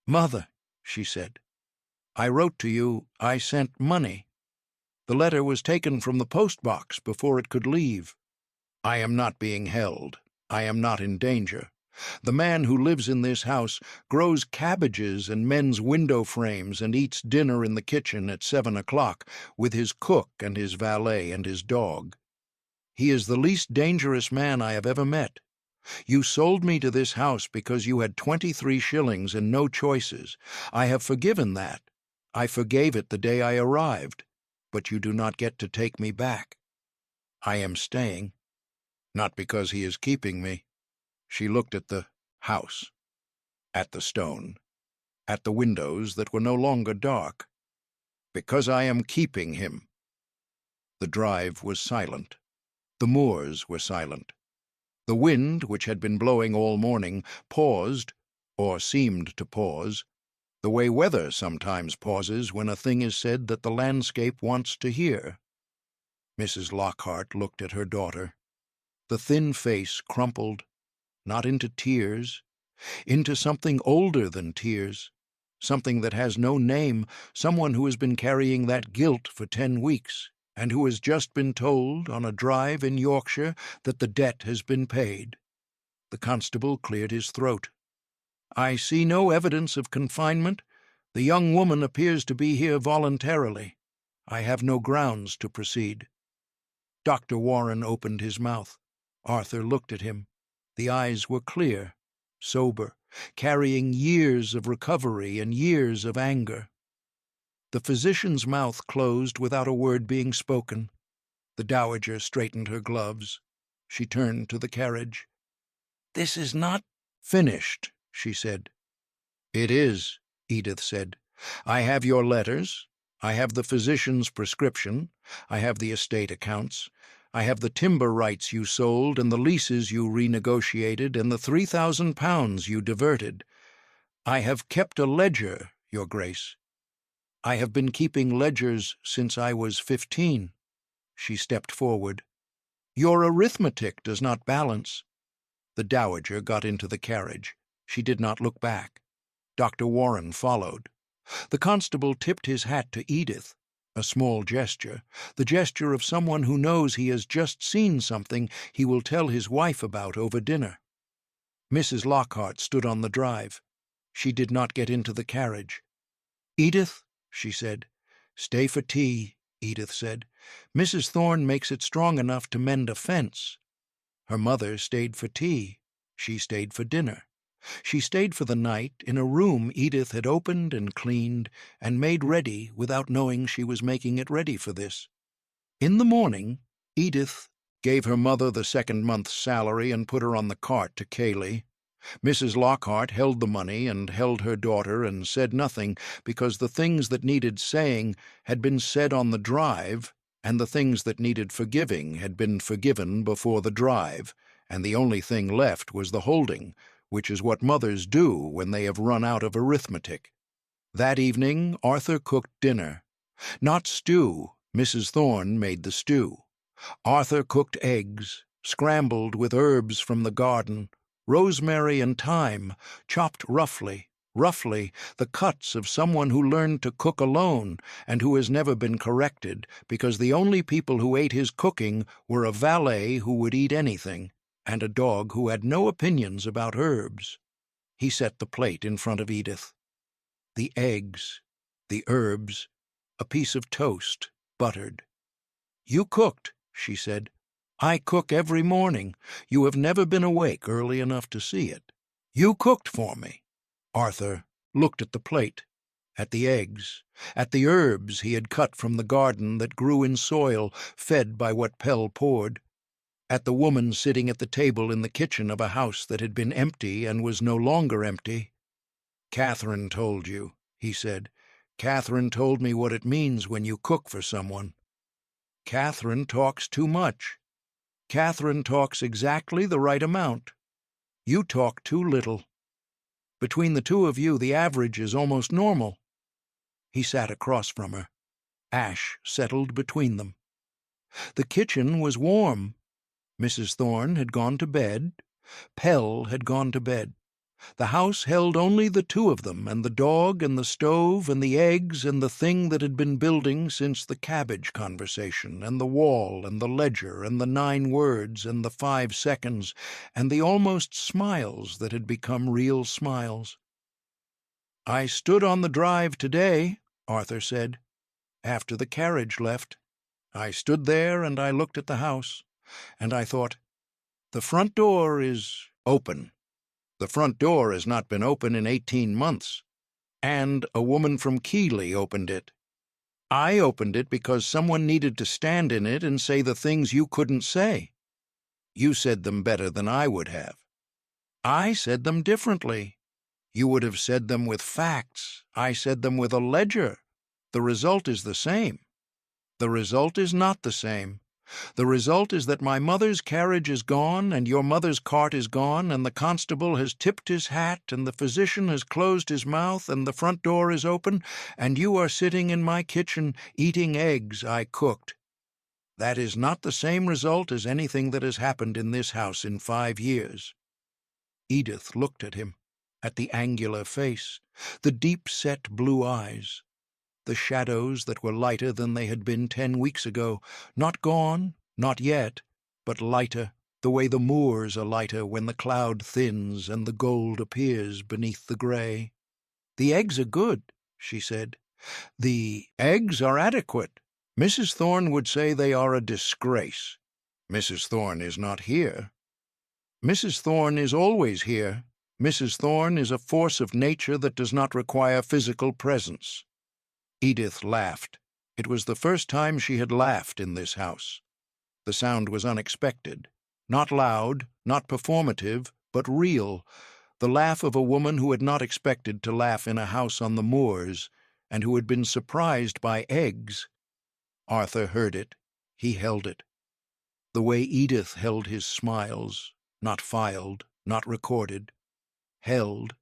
"Mother," she said, "I wrote to you. I sent money. The letter was taken from the post-box before it could leave. I am not being held. I am not in danger. The man who lives in this house grows cabbages and mends window frames and eats dinner in the kitchen at 7 o'clock with his cook and his valet and his dog. He is the least dangerous man I have ever met. You sold me to this house because you had 23 shillings and no choices. I have forgiven that. I forgave it the day I arrived, but you do not get to take me back. I am staying, not because he is keeping me." She looked at the house, at the stone, at the windows that were no longer dark. "Because I am keeping him." The drive was silent. The moors were silent. The wind, which had been blowing all morning, paused, or seemed to pause. The way weather sometimes pauses when a thing is said that the landscape wants to hear. Mrs. Lockhart looked at her daughter. The thin face crumpled, not into tears, into something older than tears, something that has no name, someone who has been carrying that guilt for 10 weeks, and who has just been told, on a drive in Yorkshire, that the debt has been paid. The constable cleared his throat. "I see no evidence of confinement. The young woman appears to be here voluntarily. I have no grounds to proceed." Dr. Warren opened his mouth. Arthur looked at him. The eyes were clear, sober, carrying years of recovery and years of anger. The physician's mouth closed without a word being spoken. The dowager straightened her gloves. She turned to the carriage. "This is not finished," she said. "It is," Edith said. "I have your letters. I have the physician's prescription. I have the estate accounts. I have the timber rights you sold and the leases you renegotiated and the £3,000 you diverted. I have kept a ledger, Your Grace. I have been keeping ledgers since I was 15. She stepped forward. "Your arithmetic does not balance." The dowager got into the carriage. She did not look back. Dr. Warren followed. The constable tipped his hat to Edith, a small gesture, the gesture of someone who knows he has just seen something he will tell his wife about over dinner. Mrs. Lockhart stood on the drive. She did not get into the carriage. "Edith," she said. "Stay for tea," Edith said. "Mrs. Thorne makes it strong enough to mend a fence." Her mother stayed for tea. She stayed for dinner. She stayed for the night in a room Edith had opened and cleaned and made ready without knowing she was making it ready for this. In the morning, Edith gave her mother the second month's salary and put her on the cart to Cayley. Mrs. Lockhart held the money and held her daughter and said nothing because the things that needed saying had been said on the drive, and the things that needed forgiving had been forgiven before the drive, and the only thing left was the holding, which is what mothers do when they have run out of arithmetic. That evening Arthur cooked dinner. Not stew. Mrs. Thorne made the stew. Arthur cooked eggs, scrambled with herbs from the garden, rosemary and thyme, chopped roughly, the cuts of someone who learned to cook alone and who has never been corrected because the only people who ate his cooking were a valet who would eat anything and a dog who had no opinions about herbs. He set the plate in front of Edith. The eggs, the herbs, a piece of toast, buttered. "You cooked," she said. "I cook every morning. You have never been awake early enough to see it. You cooked for me." Arthur looked at the plate, at the eggs, at the herbs he had cut from the garden that grew in soil fed by what Pell poured, at the woman sitting at the table in the kitchen of a house that had been empty and was no longer empty. "Catherine told you," he said. "Catherine told me what it means when you cook for someone. Catherine talks too much. Catherine talks exactly the right amount. You talk too little. Between the two of you, the average is almost normal." He sat across from her. Ash settled between them. The kitchen was warm. Mrs. Thorne had gone to bed. Pell had gone to bed. The house held only the two of them, and the dog and the stove and the eggs and the thing that had been building since the cabbage conversation, and the wall and the ledger and the 9 words and the 5 seconds and the almost smiles that had become real smiles. "I stood on the drive today," Arthur said, "after the carriage left. I stood there and I looked at the house, and I thought, the front door is open. The front door has not been open in 18 months, and a woman from Keighley opened it. I opened it because someone needed to stand in it and say the things you couldn't say. You said them better than I would have. I said them differently. You would have said them with facts. I said them with a ledger. The result is the same. The result is not the same. The result is that my mother's carriage is gone, and your mother's cart is gone, and the constable has tipped his hat, and the physician has closed his mouth, and the front door is open, and you are sitting in my kitchen eating eggs I cooked. That is not the same result as anything that has happened in this house in 5 years." Edith looked at him, at the angular face, the deep-set blue eyes, the shadows that were lighter than they had been 10 weeks ago, not gone, not yet, but lighter, the way the moors are lighter when the cloud thins and the gold appears beneath the grey. "The eggs are good," she said. "The eggs are adequate. Mrs. Thorne would say they are a disgrace. Mrs. Thorne is not here." "Mrs. Thorne is always here. Mrs. Thorne is a force of nature that does not require physical presence." Edith laughed. It was the first time she had laughed in this house. The sound was unexpected. Not loud, not performative, but real. The laugh of a woman who had not expected to laugh in a house on the moors, and who had been surprised by eggs. Arthur heard it. He held it. The way Edith held his smiles, not filed, not recorded. Held.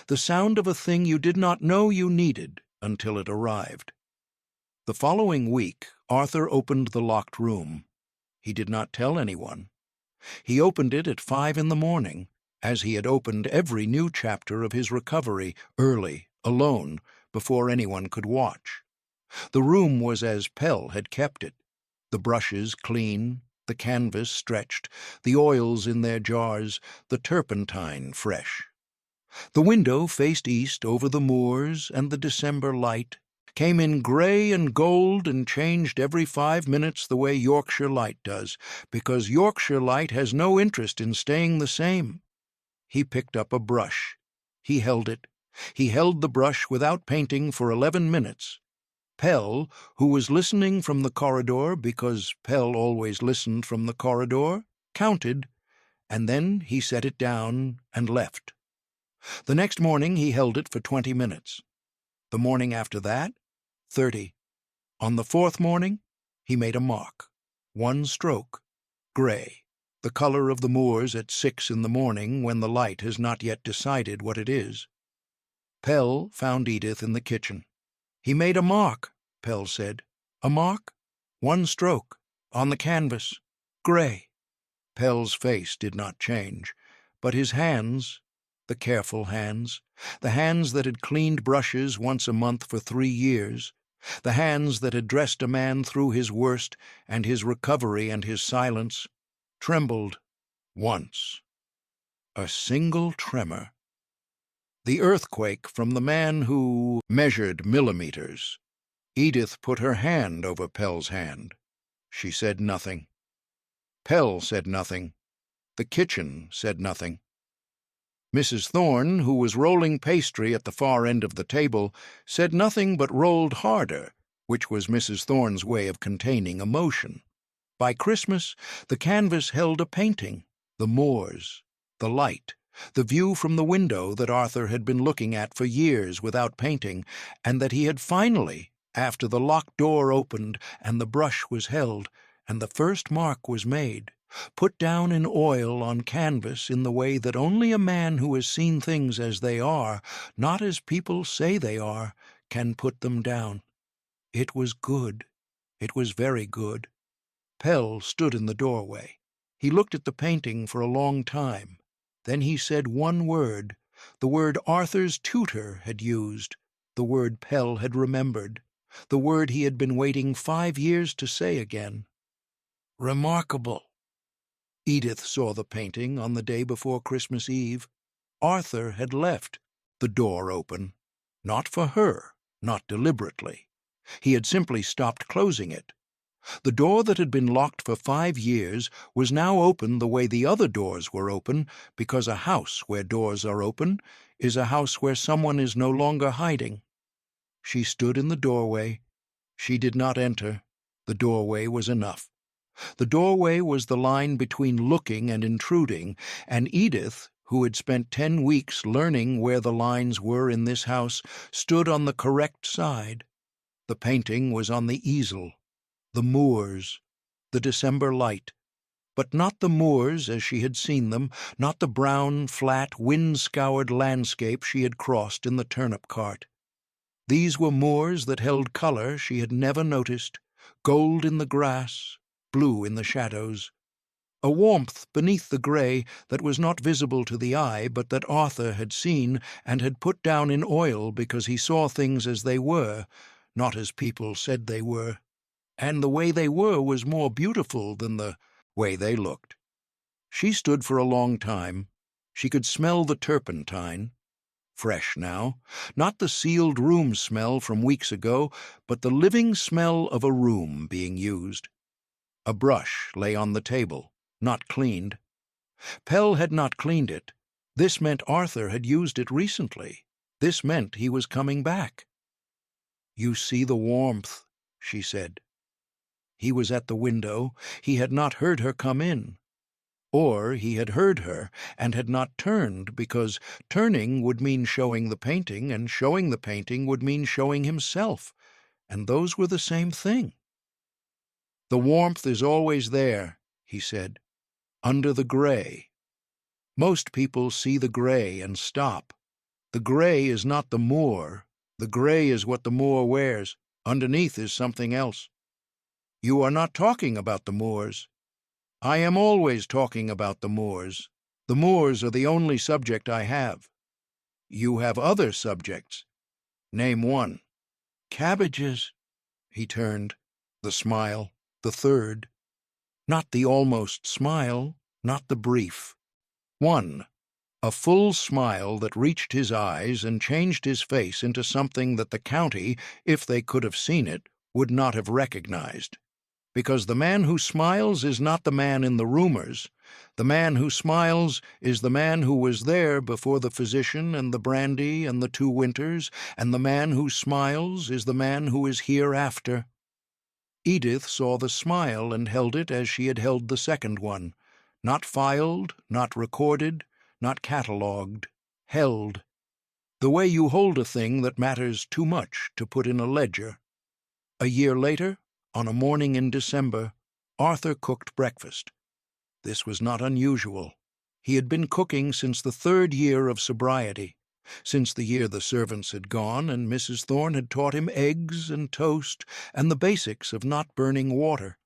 The sound of a thing you did not know you needed until it arrived. The following week, Arthur opened the locked room. He did not tell anyone. He opened it at 5 in the morning, as he had opened every new chapter of his recovery, early, alone, before anyone could watch. The room was as Pell had kept it, the brushes clean, the canvas stretched, the oils in their jars, the turpentine fresh. The window faced east over the moors, and the December light came in gray and gold and changed every 5 minutes the way Yorkshire light does, because Yorkshire light has no interest in staying the same. He picked up a brush. He held it. He held the brush without painting for 11 minutes. Pell, who was listening from the corridor, because Pell always listened from the corridor, counted, and then he set it down and left. The next morning he held it for 20 minutes. The morning after that, 30. On the 4th morning, he made a mark. 1 stroke. Gray. The color of the moors at 6 in the morning when the light has not yet decided what it is. Pell found Edith in the kitchen. "He made a mark," Pell said. "A mark? 1 stroke. On the canvas. Gray." Pell's face did not change, but his hands, the careful hands, the hands that had cleaned brushes once a month for 3 years, the hands that had dressed a man through his worst and his recovery and his silence, trembled once. A single tremor. The earthquake from the man who measured millimeters. Edith put her hand over Pell's hand. She said nothing. Pell said nothing. The kitchen said nothing. Mrs. Thorne, who was rolling pastry at the far end of the table, said nothing but rolled harder, which was Mrs. Thorne's way of containing emotion. By Christmas, the canvas held a painting, the moors, the light, the view from the window that Arthur had been looking at for years without painting, and that he had finally, after the locked door opened and the brush was held, and the first mark was made, put down in oil on canvas in the way that only a man who has seen things as they are, not as people say they are, can put them down. It was good. It was very good. Pell stood in the doorway. He looked at the painting for a long time. Then he said one word, the word Arthur's tutor had used, the word Pell had remembered, the word he had been waiting 5 years to say again. "Remarkable." Edith saw the painting on the day before Christmas Eve. Arthur had left the door open. Not for her, not deliberately. He had simply stopped closing it. The door that had been locked for 5 years was now open the way the other doors were open, because a house where doors are open is a house where someone is no longer hiding. She stood in the doorway. She did not enter. The doorway was enough. The doorway was the line between looking and intruding, and Edith, who had spent 10 weeks learning where the lines were in this house, stood on the correct side. The painting was on the easel. The moors, the December light, but not the moors as she had seen them, not the brown, flat, wind-scoured landscape she had crossed in the turnip cart. These were moors that held color she had never noticed, gold in the grass, blue in the shadows, a warmth beneath the gray that was not visible to the eye, but that Arthur had seen and had put down in oil because he saw things as they were, not as people said they were. And the way they were was more beautiful than the way they looked. She stood for a long time. She could smell the turpentine, fresh now, not the sealed room smell from weeks ago, but the living smell of a room being used. A brush lay on the table, not cleaned. Pell had not cleaned it. This meant Arthur had used it recently. This meant he was coming back. "You see the warmth," she said. He was at the window. He had not heard her come in. Or he had heard her and had not turned, because turning would mean showing the painting, and showing the painting would mean showing himself, and those were the same thing. "The warmth is always there," he said, "under the gray. Most people see the gray and stop. The gray is not the moor. The gray is what the moor wears. Underneath is something else. You are not talking about the moors. I am always talking about the moors. The moors are the only subject I have. You have other subjects. Name one." "Cabbages." He turned. The smile. The third. Not the almost smile, not the brief. One. A full smile that reached his eyes and changed his face into something that the county, if they could have seen it, would not have recognized. Because the man who smiles is not the man in the rumors. The man who smiles is the man who was there before the physician and the brandy and the 2 winters, and the man who smiles is the man who is hereafter. Edith saw the smile and held it as she had held the second one, not filed, not recorded, not catalogued, held, the way you hold a thing that matters too much to put in a ledger. A year later, on a morning in December, Arthur cooked breakfast. This was not unusual. He had been cooking since the 3rd year of sobriety, since the year the servants had gone and Mrs. Thorne had taught him eggs and toast and the basics of not burning water.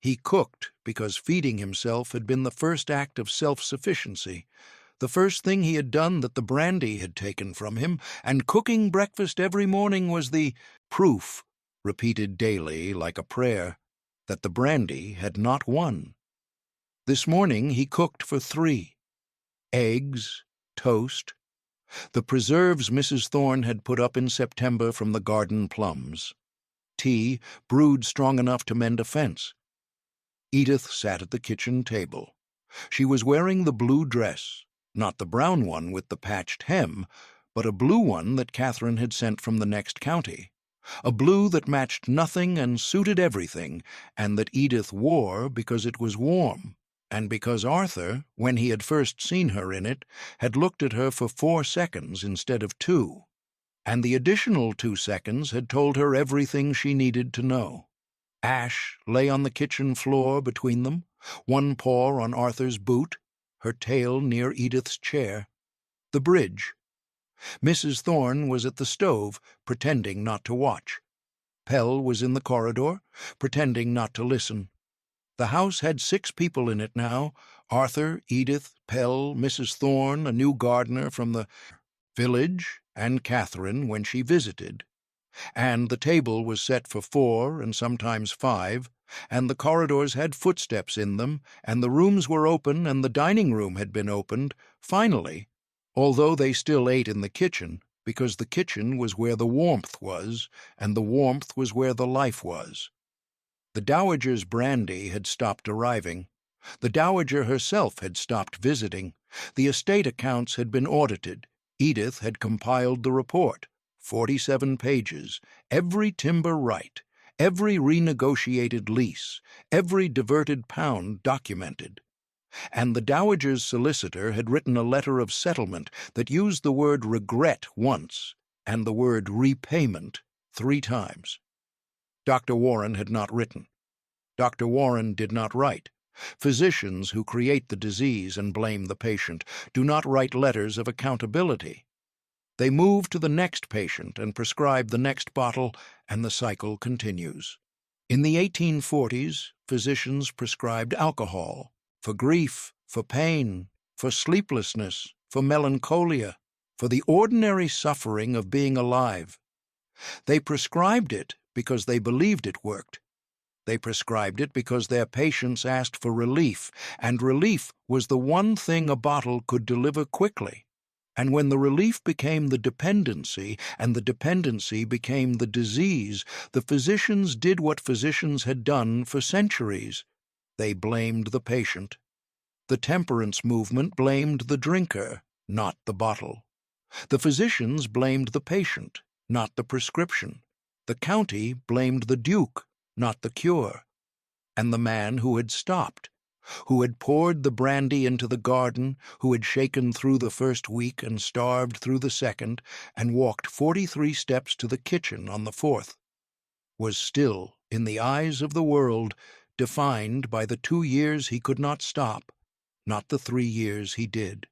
He cooked because feeding himself had been the first act of self-sufficiency, the first thing he had done that the brandy had taken from him, and cooking breakfast every morning was the proof, repeated daily like a prayer, that the brandy had not won. This morning he cooked for 3. Eggs, toast, the preserves Mrs. Thorne had put up in September from the garden plums, tea brewed strong enough to mend a fence. Edith sat at the kitchen table. She was wearing the blue dress, not the brown one with the patched hem, but a blue one that Catherine had sent from the next county, a blue that matched nothing and suited everything, and that Edith wore because it was warm, and because Arthur, when he had first seen her in it, had looked at her for 4 seconds instead of 2, and the additional 2 seconds had told her everything she needed to know. Ash lay on the kitchen floor between them, one paw on Arthur's boot, her tail near Edith's chair. The bridge. Mrs. Thorne was at the stove, pretending not to watch. Pell was in the corridor, pretending not to listen. The house had 6 people in it now: Arthur, Edith, Pell, Mrs. Thorne, a new gardener from the village, and Catherine when she visited. And the table was set for 4 and sometimes 5, and the corridors had footsteps in them, and the rooms were open, and the dining room had been opened, finally, although they still ate in the kitchen, because the kitchen was where the warmth was, and the warmth was where the life was. The dowager's brandy had stopped arriving. The dowager herself had stopped visiting. The estate accounts had been audited. Edith had compiled the report, 47 pages, every timber right, every renegotiated lease, every diverted pound documented. And the dowager's solicitor had written a letter of settlement that used the word regret once and the word repayment 3 times. Dr. Warren had not written. Dr. Warren did not write. Physicians who create the disease and blame the patient do not write letters of accountability. They move to the next patient and prescribe the next bottle, and the cycle continues. In the 1840s, physicians prescribed alcohol for grief, for pain, for sleeplessness, for melancholia, for the ordinary suffering of being alive. They prescribed it because they believed it worked. They prescribed it because their patients asked for relief, and relief was the one thing a bottle could deliver quickly. And when the relief became the dependency, and the dependency became the disease, the physicians did what physicians had done for centuries. They blamed the patient. The temperance movement blamed the drinker, not the bottle. The physicians blamed the patient, not the prescription. The county blamed the duke, not the cure. And the man who had stopped, who had poured the brandy into the garden, who had shaken through the first week and starved through the second, and walked 43 steps to the kitchen on the fourth, was still, in the eyes of the world, defined by the 2 years he could not stop, not the 3 years he did.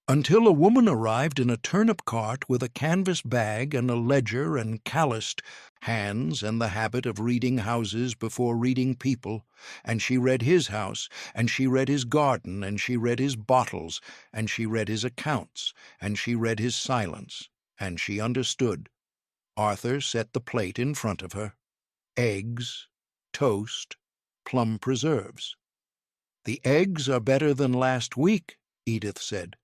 Until a woman arrived in a turnip cart with a canvas bag and a ledger and calloused hands and the habit of reading houses before reading people, and she read his house, and she read his garden, and she read his bottles, and she read his accounts, and she read his silence, and she understood. Arthur set the plate in front of her. Eggs, toast, plum preserves. "The eggs are better than last week," Edith said.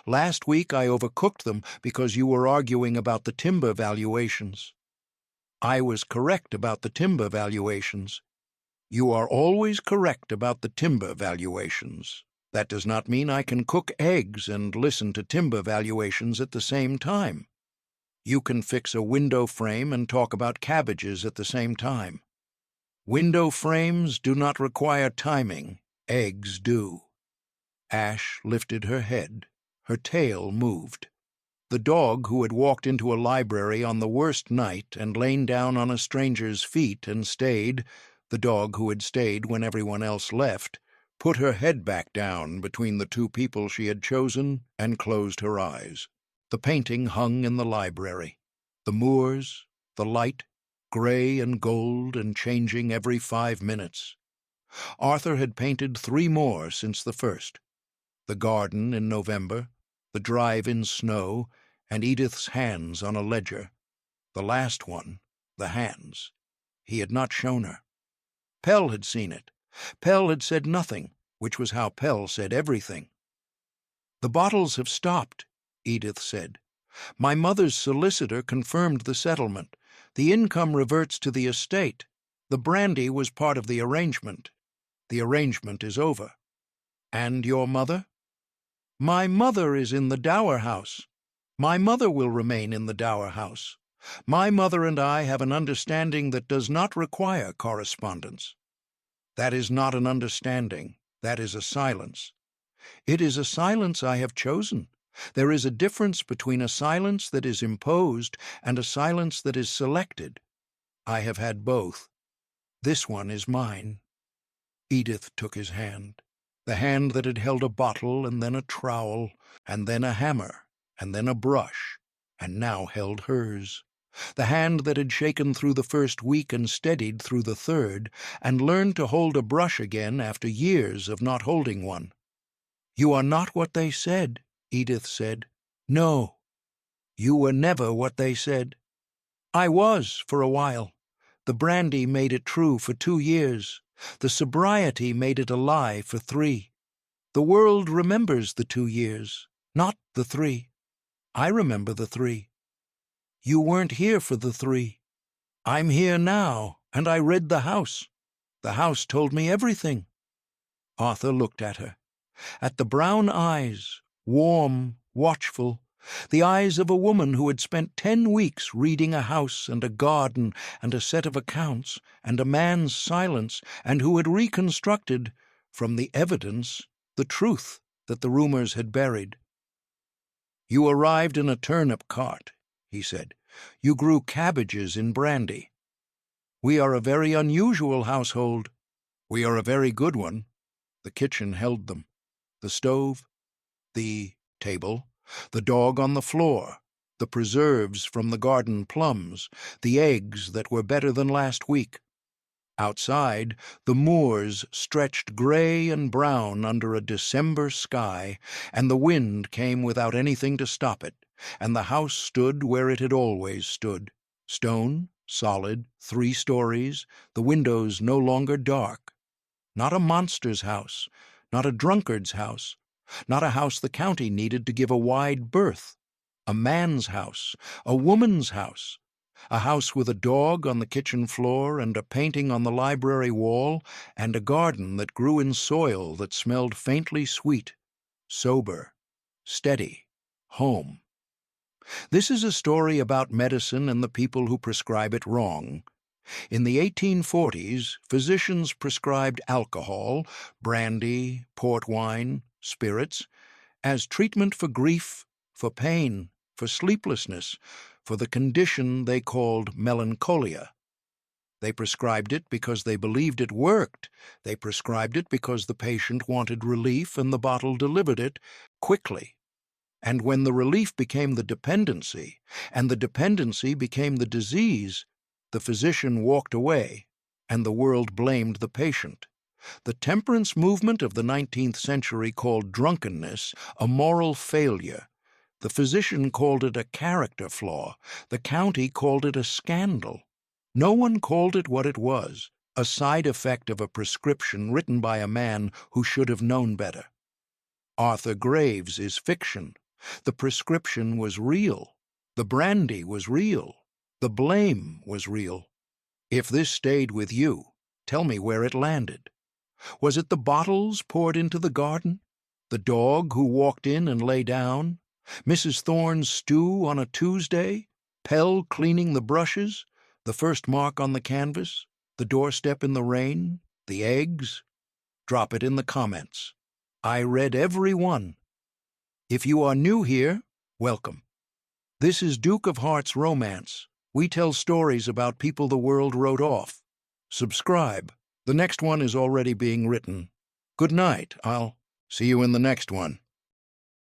"Last week I overcooked them because you were arguing about the timber valuations." "I was correct about the timber valuations." "You are always correct about the timber valuations. That does not mean I can cook eggs and listen to timber valuations at the same time. You can fix a window frame and talk about cabbages at the same time. Window frames do not require timing. Eggs do." Ash lifted her head. Her tail moved. The dog who had walked into a library on the worst night and lain down on a stranger's feet and stayed, the dog who had stayed when everyone else left, put her head back down between the two people she had chosen and closed her eyes. The painting hung in the library. The moors, the light, gray and gold and changing every 5 minutes. Arthur had painted 3 more since the first. The garden in November, the drive in snow, and Edith's hands on a ledger. The last one, the hands. He had not shown her. Pell had seen it. Pell had said nothing, which was how Pell said everything. "The bottles have stopped," Edith said. "My mother's solicitor confirmed the settlement. The income reverts to the estate. The brandy was part of the arrangement. The arrangement is over." "And your mother?" "My mother is in the dower house. My mother will remain in the dower house. My mother and I have an understanding that does not require correspondence." "That is not an understanding. That is a silence." "It is a silence I have chosen. There is a difference between a silence that is imposed and a silence that is selected. I have had both. This one is mine." Edith took his hand. The hand that had held a bottle and then a trowel, and then a hammer, and then a brush, and now held hers. The hand that had shaken through the first week and steadied through the third, and learned to hold a brush again after years of not holding one. "You are not what they said," Edith said. "No, you were never what they said." "I was, for a while. The brandy made it true for 2 years. The sobriety made it a lie for 3. The world remembers the 2 years, not the 3. I remember the 3. You weren't here for the 3. I'm here now, and I read the house. The house told me everything." Arthur looked at her, at the brown eyes, warm, watchful, the eyes of a woman who had spent 10 weeks reading a house and a garden and a set of accounts and a man's silence, and who had reconstructed, from the evidence, the truth that the rumors had buried. "You arrived in a turnip cart," he said. "You grew cabbages in brandy. We are a very unusual household. We are a very good one. The kitchen held them. The stove, the table, the dog on the floor, the preserves from the garden plums, the eggs that were better than last week. Outside, the moors stretched gray and brown under a December sky, and the wind came without anything to stop it, and the house stood where it had always stood, stone, solid, 3 stories, the windows no longer dark. Not a monster's house, not a drunkard's house, not a house the county needed to give a wide berth. A man's house, a woman's house, a house with a dog on the kitchen floor and a painting on the library wall and a garden that grew in soil that smelled faintly sweet, sober, steady, home. This is a story about medicine and the people who prescribe it wrong. In the 1840s, physicians prescribed alcohol, brandy, port wine, spirits, as treatment for grief, for pain, for sleeplessness, for the condition they called melancholia. They prescribed it because they believed it worked. They prescribed it because the patient wanted relief and the bottle delivered it quickly. And when the relief became the dependency, and the dependency became the disease, the physician walked away, and the world blamed the patient. The temperance movement of the 19th century called drunkenness a moral failure. The physician called it a character flaw. The county called it a scandal. No one called it what it was, a side effect of a prescription written by a man who should have known better. Arthur Graves is fiction. The prescription was real. The brandy was real. The blame was real. If this stayed with you, tell me where it landed. Was it the bottles poured into the garden? The dog who walked in and lay down? Mrs. Thorne's stew on a Tuesday? Pell cleaning the brushes? The first mark on the canvas? The doorstep in the rain? The eggs? Drop it in the comments. I read every one. If you are new here, welcome. This is Duke of Hearts Romance. We tell stories about people the world wrote off. Subscribe. The next one is already being written. Good night. I'll see you in the next one.